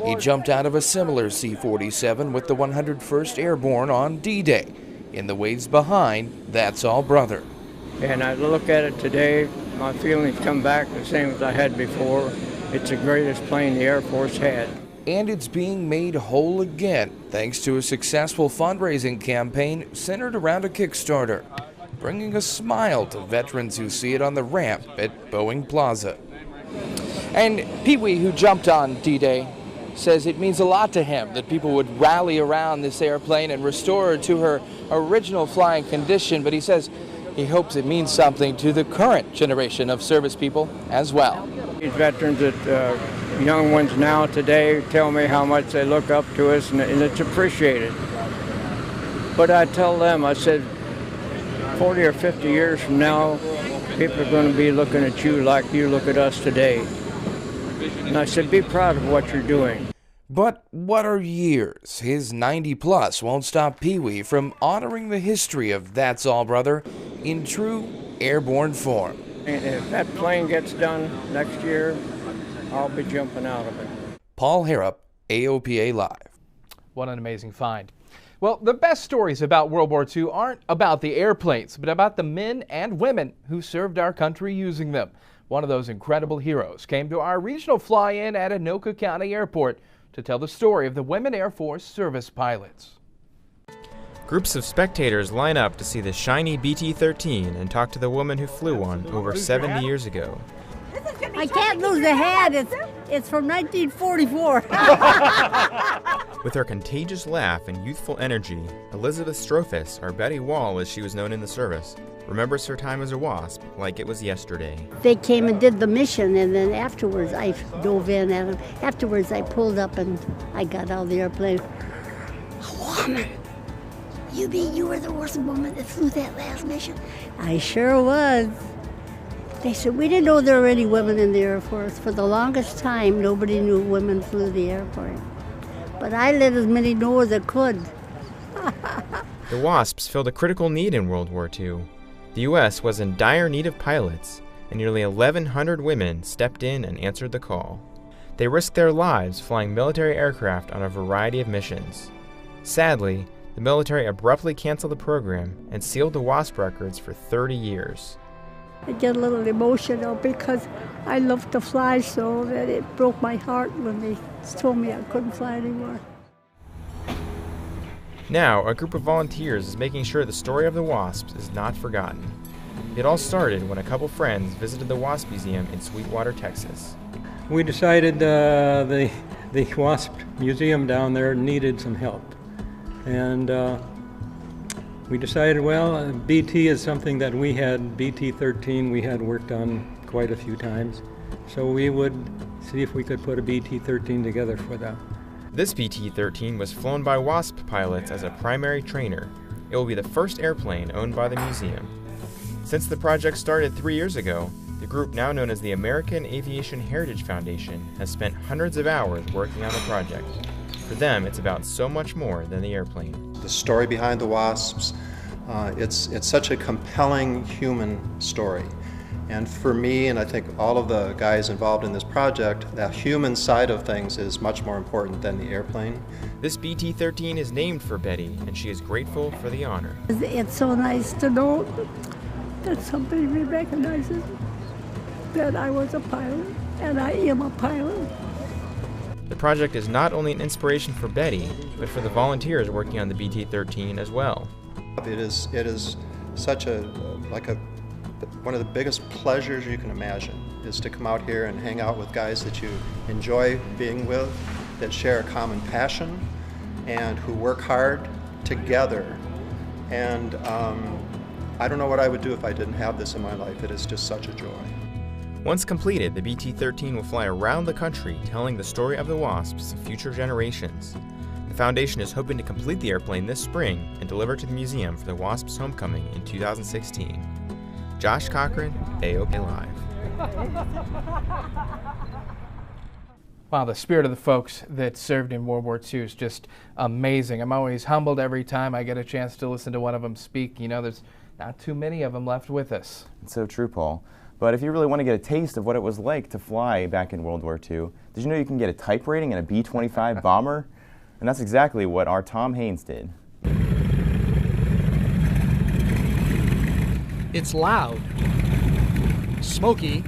He jumped out of a similar C-47 with the 101st Airborne on D-Day. In the waves behind, That's All Brother. And I look at it today, my feelings come back the same as I had before. It's the greatest plane the Air Force had. And it's being made whole again thanks to a successful fundraising campaign centered around a Kickstarter, bringing a smile to veterans who see it on the ramp at Boeing Plaza. And Pee Wee, who jumped on D-Day, says it means a lot to him that people would rally around this airplane and restore her to her original flying condition, but he says he hopes it means something to the current generation of service people as well. These veterans that young ones now today tell me how much they look up to us, and it's appreciated. But I tell them, I said, 40 or 50 years from now, people are going to be looking at you like you look at us today. And I said, be proud of what you're doing. But what are years? His 90+ won't stop Pee Wee from honoring the history of That's All Brother in true airborne form. And if that plane gets done next year, I'll be jumping out of it. Paul Harrop, AOPA Live. What an amazing find. Well, the best stories about World War II aren't about the airplanes, but about the men and women who served our country using them. One of those incredible heroes came to our regional fly-in at Anoka County Airport to tell the story of the Women Air Force service pilots. Groups of spectators line up to see the shiny BT-13 and talk to the woman who flew one over 70 years ago. I can't lose the hat. It's from 1944. With her contagious laugh and youthful energy, Elizabeth Strophus, or Betty Wall as she was known in the service, remembers her time as a WASP like it was yesterday. They came and did the mission, and then afterwards I dove in at them. Afterwards I pulled up and I got out of the airplane. A woman. You mean you were the worst woman that flew that last mission? I sure was. They said, we didn't know there were any women in the Air Force. For the longest time, nobody knew women flew the airplane. But I let as many know as I could. The WASPs filled a critical need in World War II. The U.S. was in dire need of pilots, and nearly 1,100 women stepped in and answered the call. They risked their lives flying military aircraft on a variety of missions. Sadly, the military abruptly canceled the program and sealed the WASP records for 30 years. I get a little emotional because I love to fly so that it broke my heart when they told me I couldn't fly anymore. Now, a group of volunteers is making sure the story of the Wasps is not forgotten. It all started when a couple friends visited the Wasp Museum in Sweetwater, Texas. We decided the Wasp Museum down there needed some help. And we decided, well, BT is something that we had, BT-13, we had worked on quite a few times. So we would see if we could put a BT-13 together for them. This BT-13 was flown by Wasp pilots as a primary trainer. It will be the first airplane owned by the museum. Since the project started 3 years ago, the group, now known as the American Aviation Heritage Foundation, has spent hundreds of hours working on the project. For them, it's about so much more than the airplane. The story behind the Wasps, it's such a compelling human story. And for me, and I think all of the guys involved in this project, that human side of things is much more important than the airplane. This BT-13 is named for Betty, and she is grateful for the honor. It's so nice to know that somebody recognizes that I was a pilot, and I am a pilot. The project is not only an inspiration for Betty, but for the volunteers working on the BT-13 as well. It is such one of the biggest pleasures you can imagine is to come out here and hang out with guys that you enjoy being with, that share a common passion, and who work hard together. And I don't know what I would do if I didn't have this in my life. It is just such a joy. Once completed, the BT-13 will fly around the country telling the story of the Wasps to future generations. The foundation is hoping to complete the airplane this spring and deliver it to the museum for the Wasps' homecoming in 2016. Josh Cochran, AOPA Live. Wow, the spirit of the folks that served in World War II is just amazing. I'm always humbled every time I get a chance to listen to one of them speak. You know, there's not too many of them left with us. It's so true, Paul. But if you really want to get a taste of what it was like to fly back in World War II, did you know you can get a type rating in a B-25 bomber? And that's exactly what our Tom Haynes did. It's loud, smoky,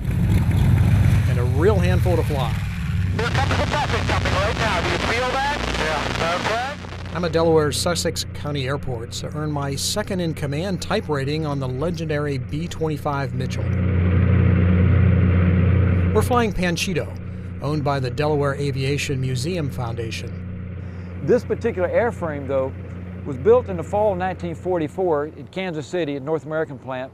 and a real handful to fly. Here comes the bucket coming right now. Do you feel that? Yeah. Okay. I'm at Delaware's Sussex County Airport to earn my second-in-command type rating on the legendary B-25 Mitchell. We're flying Panchito, owned by the Delaware Aviation Museum Foundation. This particular airframe, though, was built in the fall of 1944 in Kansas City at North American plant,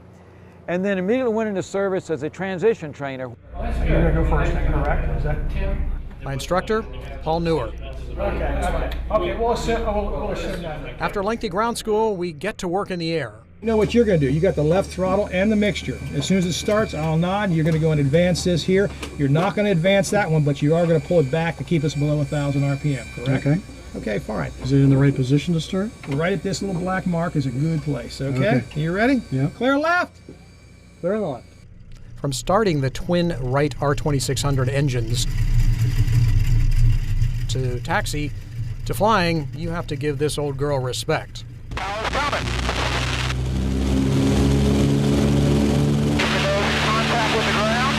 and then immediately went into service as a transition trainer. You're going to go first, correct? Is that Tim? My instructor, Paul Newer. Okay, we'll assume that. After lengthy ground school, we get to work in the air. You know what you're going to do. You got the left throttle and the mixture. As soon as it starts, I'll nod. You're going to go and advance this here. You're not going to advance that one, but you are going to pull it back to keep us below 1,000 RPM, correct? Okay. Okay, fine. Is it in the right position to start? Right at this little black mark is a good place, okay? You ready? Yeah. Clear left. Clear left. From starting the twin Wright R2600 engines to taxi to flying, you have to give this old girl respect. Power's coming. Contact with the ground.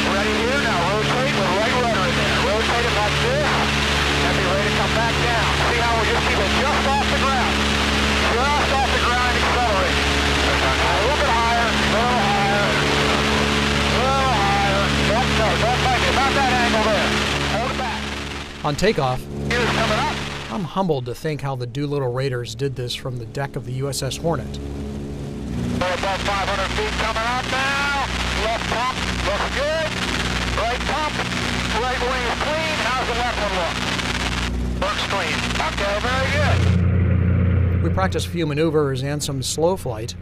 Ready here, now rotate with right rudder in there. Rotate it like this, and be ready to come back down. See how we'll just keep it just off the ground. Just off the ground and accelerate. A little bit higher, a little higher, a little higher. Don't fight it, about that angle there. Hold it back. On takeoff, I'm humbled to think how the Doolittle Raiders did this from the deck of the USS Hornet. Above 500 feet coming up now. Left pump looks good. Right pump. Right wing is clean. How's the left one look? Looks clean. Okay, very good. We practiced a few maneuvers and some slow flight.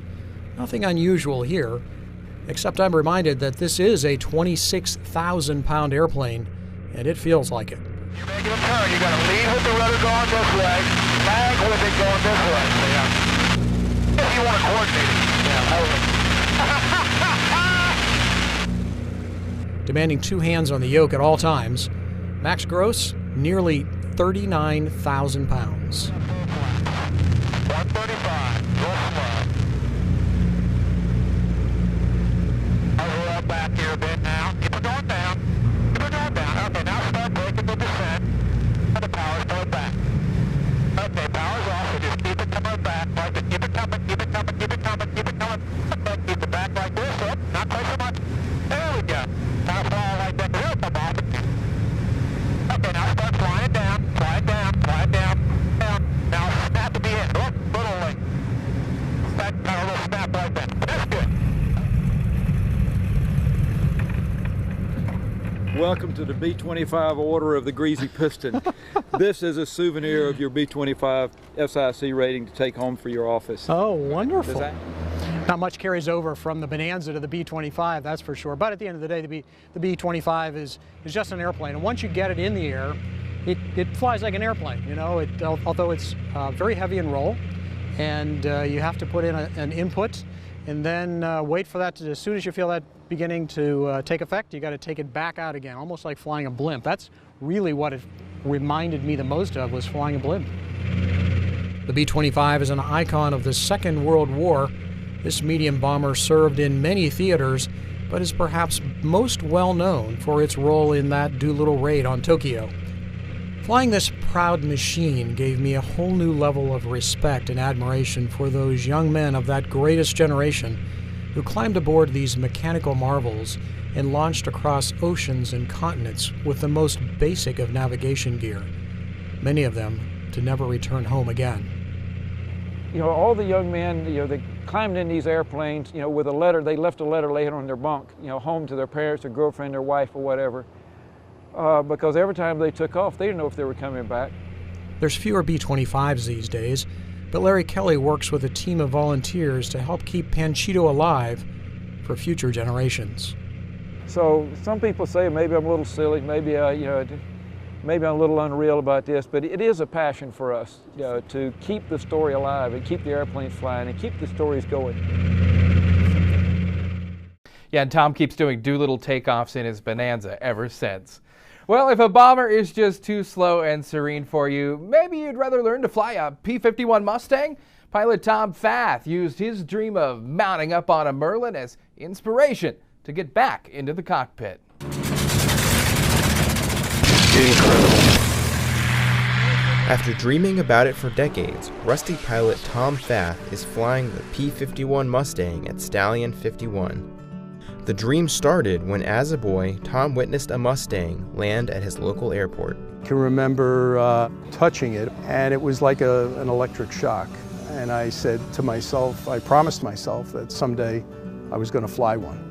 Nothing unusual here, except I'm reminded that this is a 26,000-pound airplane, and it feels like it. You're making a turn. You got to lead with the rudder going this way. Mag with it going this way. Yeah. If you want to coordinate it. Demanding two hands on the yoke at all times, max gross, nearly 39,000 pounds. 135, go slow. I'll roll back here a bit now. Keep it going down. Keep it going down. Okay, now start braking the descent. The power start right, got a little snap right then. That's good. Welcome to the B-25 Order of the Greasy Piston. This is a souvenir of your B-25 SIC rating to take home for your office. Oh, wonderful. Not much carries over from the Bonanza to the B-25, that's for sure. But at the end of the day, the B-25 is just an airplane. And once you get it in the air, it flies like an airplane. You know, although it's very heavy in roll, and you have to put in an input, and then wait for that to, as soon as you feel that beginning to take effect, you got to take it back out again, almost like flying a blimp. That's really what it reminded me the most of, was flying a blimp. The B-25 is an icon of the Second World War. This medium bomber served in many theaters, but is perhaps most well known for its role in that Doolittle raid on Tokyo. Flying this proud machine gave me a whole new level of respect and admiration for those young men of that greatest generation who climbed aboard these mechanical marvels and launched across oceans and continents with the most basic of navigation gear, many of them to never return home again. You know, all the young men, you know, they climbed in these airplanes, you know, with a letter. They left a letter laying on their bunk, you know, home to their parents, their girlfriend, their wife, or whatever. Because every time they took off, they didn't know if they were coming back. There's fewer B-25s these days, but Larry Kelly works with a team of volunteers to help keep Panchito alive for future generations. So some people say maybe I'm a little silly, maybe maybe I'm a little unreal about this, but it is a passion for us, you know, to keep the story alive and keep the airplanes flying and keep the stories going. Yeah, and Tom keeps doing Doolittle takeoffs in his Bonanza ever since. Well, if a bomber is just too slow and serene for you, maybe you'd rather learn to fly a P-51 Mustang? Pilot Tom Fath used his dream of mounting up on a Merlin as inspiration to get back into the cockpit. After dreaming about it for decades, rusty pilot Tom Fath is flying the P-51 Mustang at Stallion 51. The dream started when, as a boy, Tom witnessed a Mustang land at his local airport. I can remember touching it, and it was like an electric shock. And I said to myself, I promised myself that someday I was going to fly one.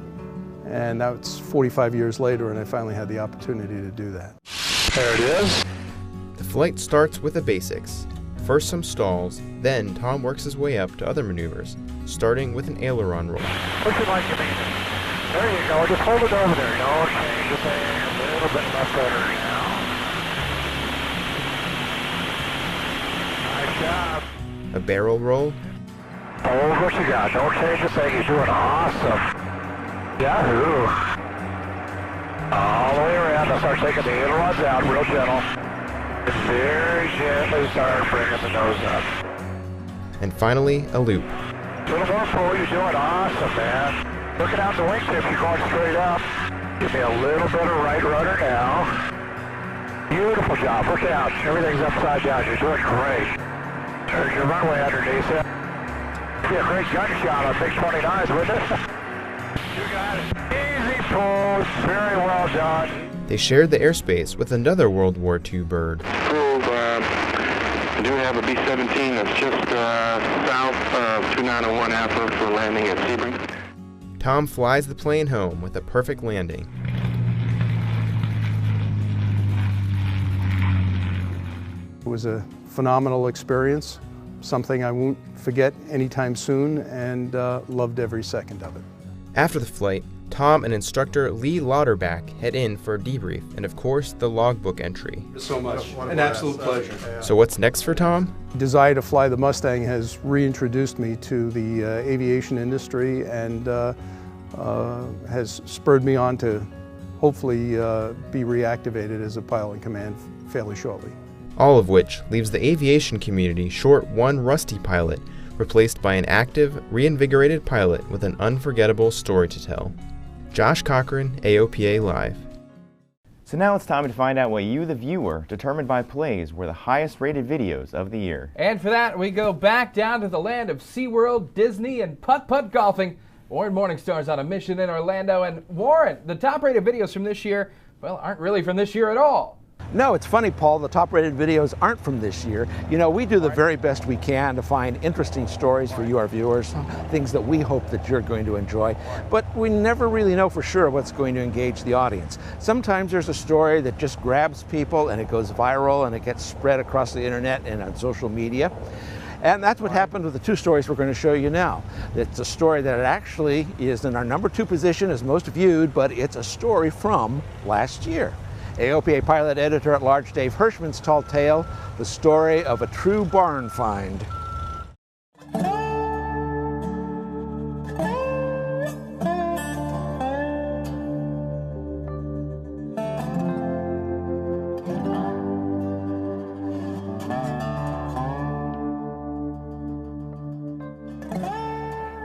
And that's 45 years later, and I finally had the opportunity to do that. There it is. The flight starts with the basics. First some stalls, then Tom works his way up to other maneuvers, starting with an aileron roll. Push it like you mean it. There you go, just hold it over there. No, change the thing, a little bit left rudder now. Nice job. A barrel roll. Hold what you got, don't change the thing, you're doing awesome. Yahoo! All the way around, I'll start taking the ailerons out real gentle. Very gently start bringing the nose up. And finally, a loop. A little more forward, you're doing awesome, man. Looking out the wingtip, you're going straight up. Give me a little bit of right rudder now. Beautiful job, look out. Everything's upside down, you're doing great. There's your runway underneath it. Be a great gunshot on big 29s, wouldn't it? You got it. Easy pulls, very well done. They shared the airspace with another World War II bird. We do have a B-17 that's just south of 2901 APA for landing at Sebring. Tom flies the plane home with a perfect landing. It was a phenomenal experience, something I won't forget anytime soon, and loved every second of it. After the flight, Tom and instructor Lee Lauterbach head in for a debrief and, of course, the logbook entry. So much. An absolute pleasure. So what's next for Tom? Desire to fly the Mustang has reintroduced me to the aviation industry and has spurred me on to hopefully be reactivated as a pilot in command fairly shortly. All of which leaves the aviation community short one rusty pilot, replaced by an active, reinvigorated pilot with an unforgettable story to tell. Josh Cochran, AOPA Live. So now it's time to find out what you, the viewer, determined by plays were the highest rated videos of the year. And for that, we go back down to the land of SeaWorld, Disney, and putt-putt golfing. Warren Morningstar's on a mission in Orlando. And Warren, the top rated videos from this year, well, aren't really from this year at all. No, it's funny, Paul, the top-rated videos aren't from this year. You know, we do the very best we can to find interesting stories for you, our viewers, things that we hope that you're going to enjoy, but we never really know for sure what's going to engage the audience. Sometimes there's a story that just grabs people and it goes viral and it gets spread across the internet and on social media. And that's what happened with the two stories we're going to show you now. It's a story that actually is in our #2 position as most viewed, but it's a story from last year. AOPA pilot editor-at-large Dave Hirschman's tall tale, the story of a true barn find.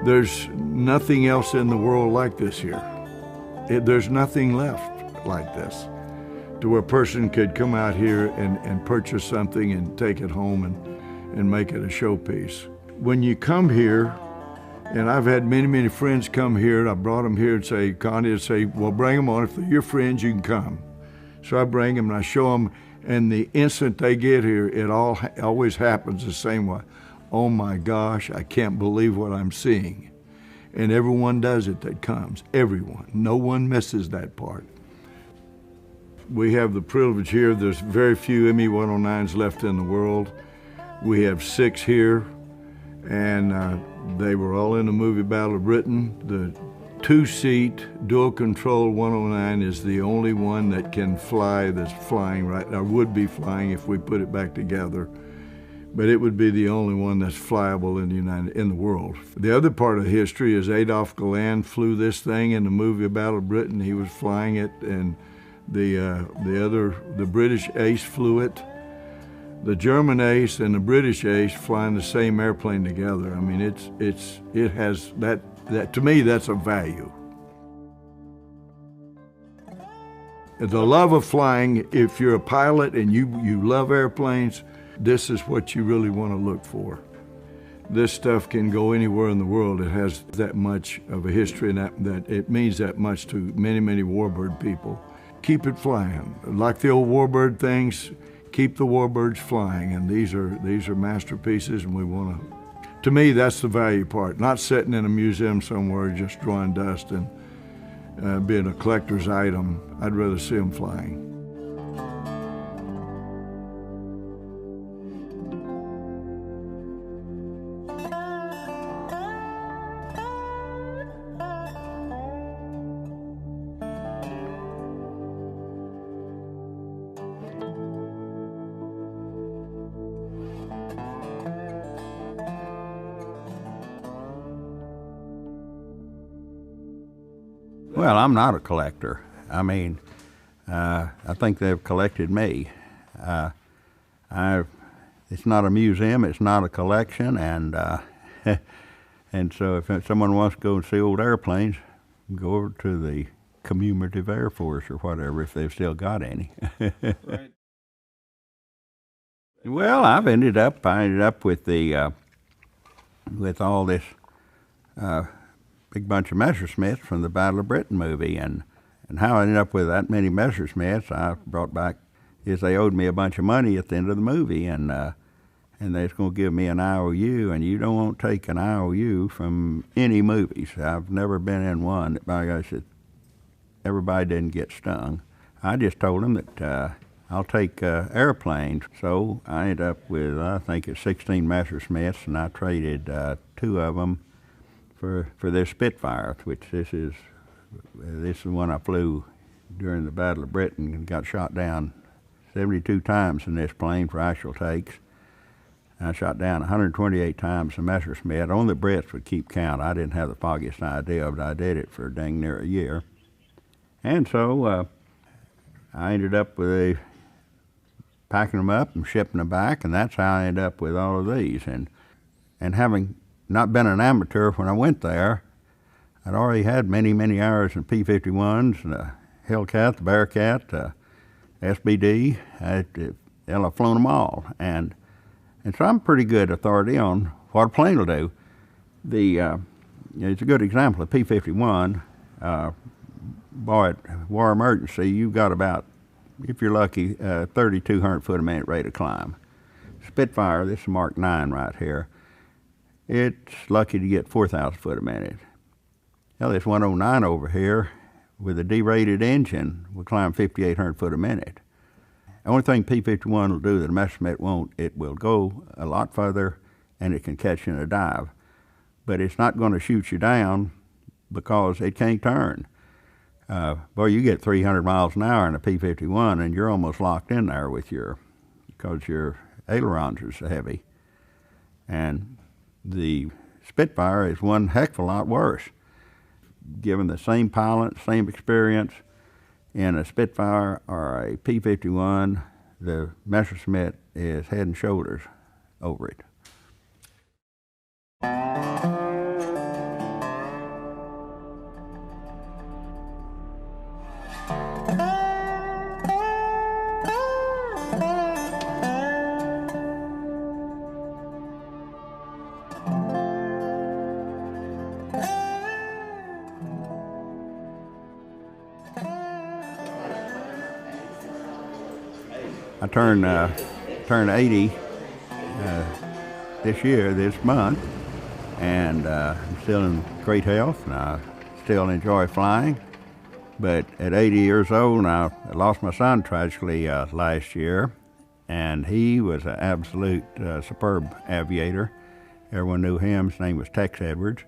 There's nothing else in the world like this here. There's nothing left like this, to where a person could come out here and purchase something and take it home and make it a showpiece. When you come here, and I've had many friends come here, and I brought them here and say, Connie would say, well, bring them on. If they're your friends, you can come. So I bring them and I show them, and the instant they get here, it always happens the same way. Oh my gosh, I can't believe what I'm seeing. And everyone does it that comes, everyone. No one misses that part. We have the privilege here, there's very few ME-109s left in the world. We have 6 here, and they were all in the movie Battle of Britain. The 2-seat, dual-control 109 is the only one that can fly, that's flying right now, would be flying if we put it back together. But it would be the only one that's flyable in the world. The other part of history is Adolf Galland flew this thing in the movie Battle of Britain. He was flying it, and the British ace flew it. The German ace and the British ace flying the same airplane together. I mean, it has that to me, that's a value. The love of flying, if you're a pilot and you love airplanes, this is what you really want to look for. This stuff can go anywhere in the world. It has that much of a history, and that it means that much to many warbird people. Keep it flying. Like the old warbird things, keep the warbirds flying, and these are masterpieces, and we want to me, that's the value part. Not sitting in a museum somewhere just drawing dust and being a collector's item. I'd rather see them flying. Well, I'm not a collector. I mean, I think they've collected me. It's not a museum, it's not a collection, and and so if someone wants to go and see old airplanes, go over to the Commemorative Air Force or whatever, if they've still got any. Right. Well, I ended up with with all this big bunch of Messerschmitts from the Battle of Britain movie, and how I ended up with that many Messerschmitts I brought back is they owed me a bunch of money at the end of the movie, and they was going to give me an IOU, and you don't want to take an IOU from any movies. I've never been in one that, by gosh, everybody didn't get stung. I just told them that I'll take airplanes, so I ended up with, I think it's 16 Messerschmitts, and I traded 2 of them for this Spitfire, which this is the one I flew during the Battle of Britain and got shot down 72 times in this plane for actual takes. I shot down 128 times a Messerschmitt. Only the Brits would keep count. I didn't have the foggiest idea, but I did it for dang near a year. And so I ended up with packing them up and shipping them back, and that's how I ended up with all of these. And having not been an amateur when I went there, I'd already had many hours in P-51s, the Hellcat, the Bearcat, SBD. I've flown them all, and so I'm pretty good authority on what a plane will do. It's a good example of P-51. Boy, at war emergency, you've got about if you're lucky, 3,200 foot a minute rate of climb. Spitfire, this is Mark 9 right here, it's lucky to get 4,000 foot a minute. Now this 109 over here with a derated engine will climb 5,800 foot a minute. The only thing P-51 will do that a Messerschmitt won't, it will go a lot further and it can catch in a dive. But it's not going to shoot you down because it can't turn. Boy, you get 300 miles an hour in a P-51 and you're almost locked in there with because your ailerons are so heavy. And the Spitfire is one heck of a lot worse. Given the same pilot, same experience in a Spitfire or a P-51, the Messerschmitt is head and shoulders over it. I turned 80 this month, and I'm still in great health, and I still enjoy flying. But at 80 years old, I lost my son tragically last year, and he was an absolute superb aviator. Everyone knew him. His name was Tex Edwards,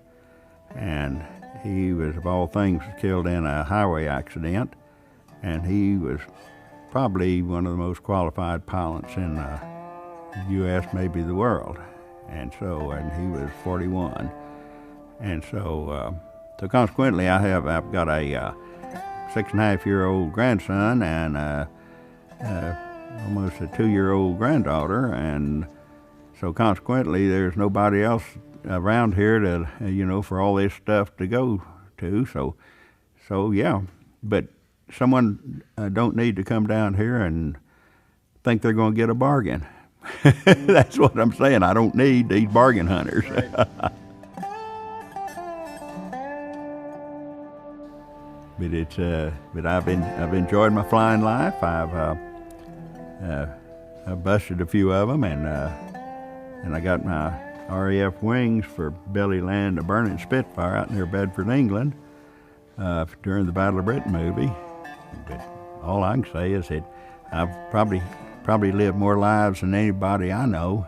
and he was, of all things, killed in a highway accident, and he was probably one of the most qualified pilots in the U.S., maybe the world. And he was 41. And so consequently, I've got a 6.5-year-old grandson and almost a 2-year-old granddaughter. And so consequently, there's nobody else around here to, for all this stuff to go to. So yeah, but someone don't need to come down here and think they're going to get a bargain. That's what I'm saying. I don't need these bargain hunters. But I've enjoyed my flying life. I've busted a few of them, and I got my RAF wings for belly land a burning Spitfire out near Bedford, England, during the Battle of Britain movie. But all I can say is that I've probably lived more lives than anybody I know,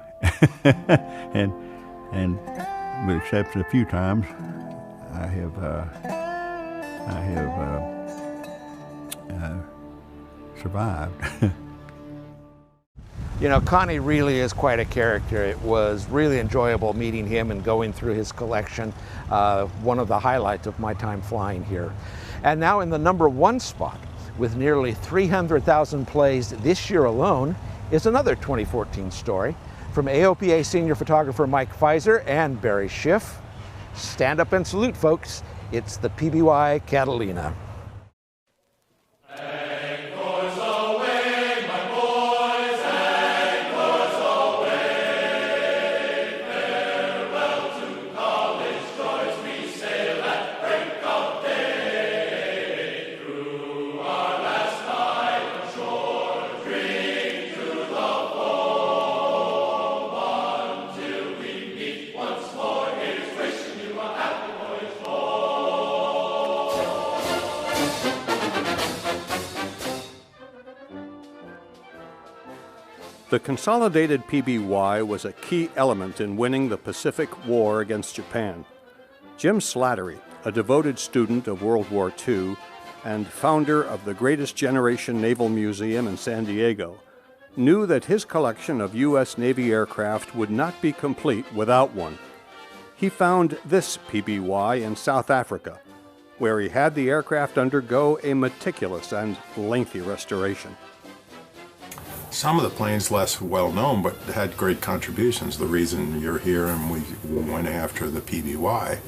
and with the exception of a few times, I have survived. Connie really is quite a character. It was really enjoyable meeting him and going through his collection. One of the highlights of my time flying here. And now in the #1 spot, with nearly 300,000 plays this year alone, is another 2014 story from AOPA senior photographer Mike Pfizer and Barry Schiff. Stand up and salute, folks. It's the PBY Catalina. The consolidated PBY was a key element in winning the Pacific War against Japan. Jim Slattery, a devoted student of World War II and founder of the Greatest Generation Naval Museum in San Diego, knew that his collection of U.S. Navy aircraft would not be complete without one. He found this PBY in South Africa, where he had the aircraft undergo a meticulous and lengthy restoration. Some of the planes less well known, but had great contributions. The reason you're here and we went after the PBY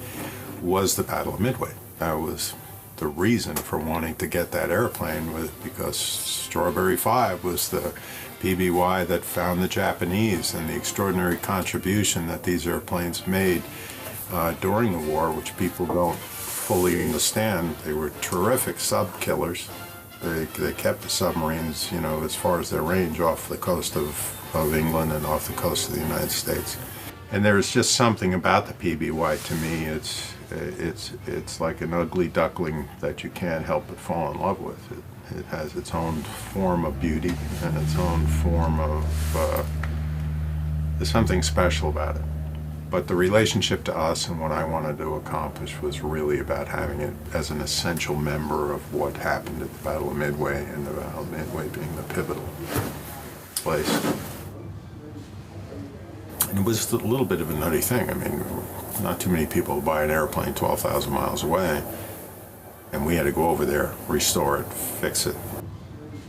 was the Battle of Midway. That was the reason for wanting to get that airplane, because Strawberry 5 was the PBY that found the Japanese, and the extraordinary contribution that these airplanes made during the war, which people don't fully understand. They were terrific sub-killers, They kept the submarines, you know, as far as their range off the coast of England and off the coast of the United States. And there's just something about the PBY to me. It's like an ugly duckling that you can't help but fall in love with. It has its own form of beauty and its own form of, there's something special about it. But the relationship to us and what I wanted to accomplish was really about having it as an essential member of what happened at the Battle of Midway, and the Battle of Midway being the pivotal place. And it was a little bit of a nutty thing. I mean, not too many people buy an airplane 12,000 miles away, and we had to go over there, restore it, fix it.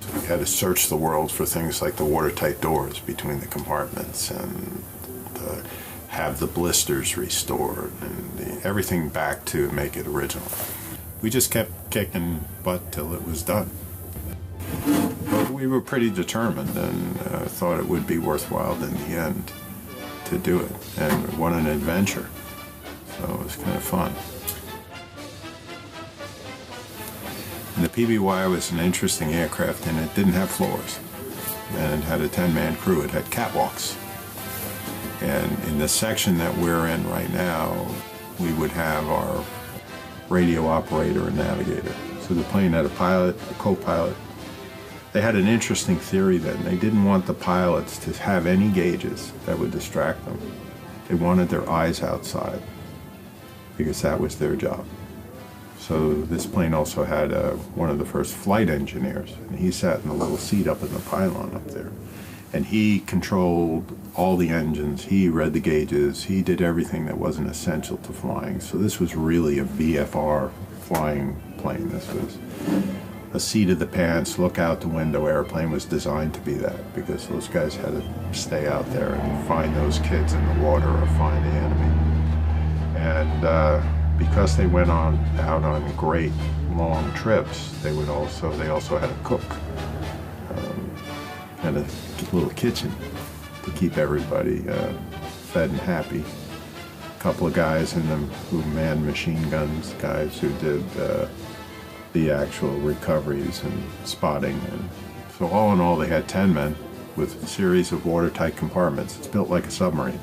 So we had to search the world for things like the watertight doors between the compartments, and have the blisters restored, and everything back to make it original. We just kept kicking butt till it was done. But we were pretty determined, and thought it would be worthwhile in the end to do it. And what an adventure. So it was kind of fun. And the PBY was an interesting aircraft, and it didn't have floors. And it had a 10-man crew. It had catwalks. And in the section that we're in right now, we would have our radio operator and navigator. So the plane had a pilot, a co-pilot. They had an interesting theory then. They didn't want the pilots to have any gauges that would distract them. They wanted their eyes outside, because that was their job. So this plane also had one of the first flight engineers, and he sat in the little seat up in the pylon up there. And he controlled all the engines, he read the gauges, he did everything that wasn't essential to flying. So this was really a VFR flying plane. This was a seat of the pants, look out the window airplane. Was designed to be that, because those guys had to stay out there and find those kids in the water or find the enemy. And because they went out on great long trips, they also had a cook. And a little kitchen to keep everybody fed and happy. A couple of guys in them who manned machine guns, guys who did the actual recoveries and spotting. And so all in all, they had 10 men with a series of watertight compartments. It's built like a submarine,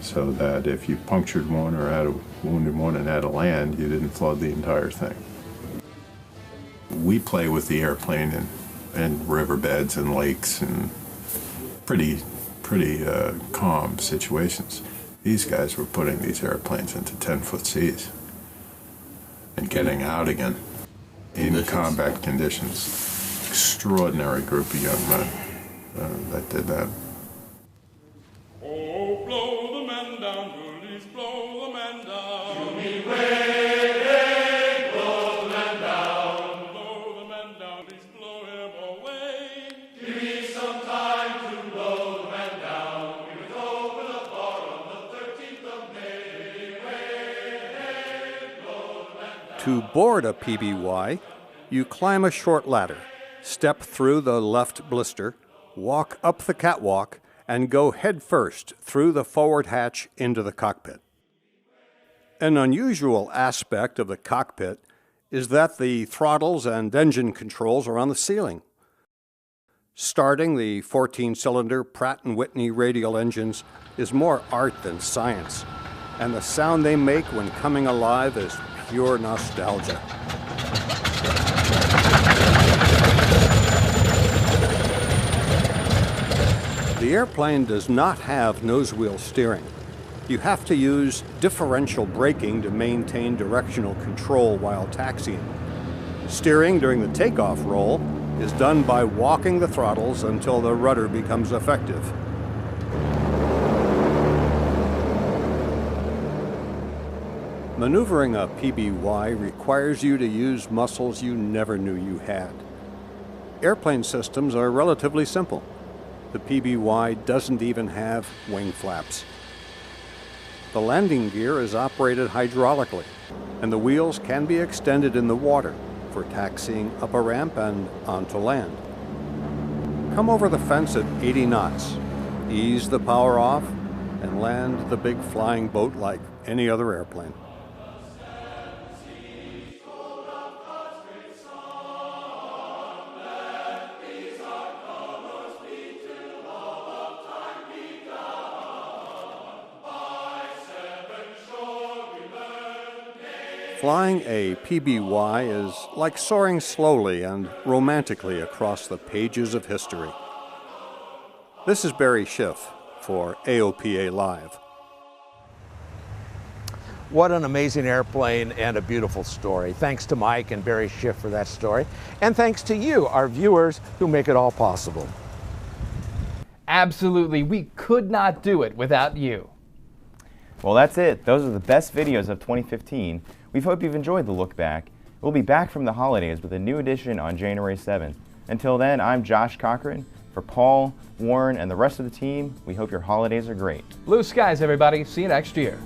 so that if you punctured one or had a wounded one and had to land, you didn't flood the entire thing. We play with the airplane and riverbeds and lakes and pretty calm situations. These guys were putting these airplanes into 10-foot seas and getting out again in combat conditions. Extraordinary group of young men that did that. Oh, blow the man down, bullies, blow the man down. You mean To board a PBY, you climb a short ladder, step through the left blister, walk up the catwalk, and go headfirst through the forward hatch into the cockpit. An unusual aspect of the cockpit is that the throttles and engine controls are on the ceiling. Starting the 14-cylinder Pratt & Whitney radial engines is more art than science, and the sound they make when coming alive is pure nostalgia. The airplane does not have nose-wheel steering. You have to use differential braking to maintain directional control while taxiing. Steering during the takeoff roll is done by walking the throttles until the rudder becomes effective. Maneuvering a PBY requires you to use muscles you never knew you had. Airplane systems are relatively simple. The PBY doesn't even have wing flaps. The landing gear is operated hydraulically, and the wheels can be extended in the water for taxiing up a ramp and onto land. Come over the fence at 80 knots, ease the power off, and land the big flying boat like any other airplane. Flying a PBY is like soaring slowly and romantically across the pages of history. This is Barry Schiff for AOPA Live. What an amazing airplane and a beautiful story. Thanks to Mike and Barry Schiff for that story. And thanks to you, our viewers, who make it all possible. Absolutely, we could not do it without you. Well, that's it. Those are the best videos of 2015. We hope you've enjoyed the look back. We'll be back from the holidays with a new edition on January 7th. Until then, I'm Josh Cochran. For Paul, Warren, and the rest of the team, we hope your holidays are great. Blue skies, everybody. See you next year.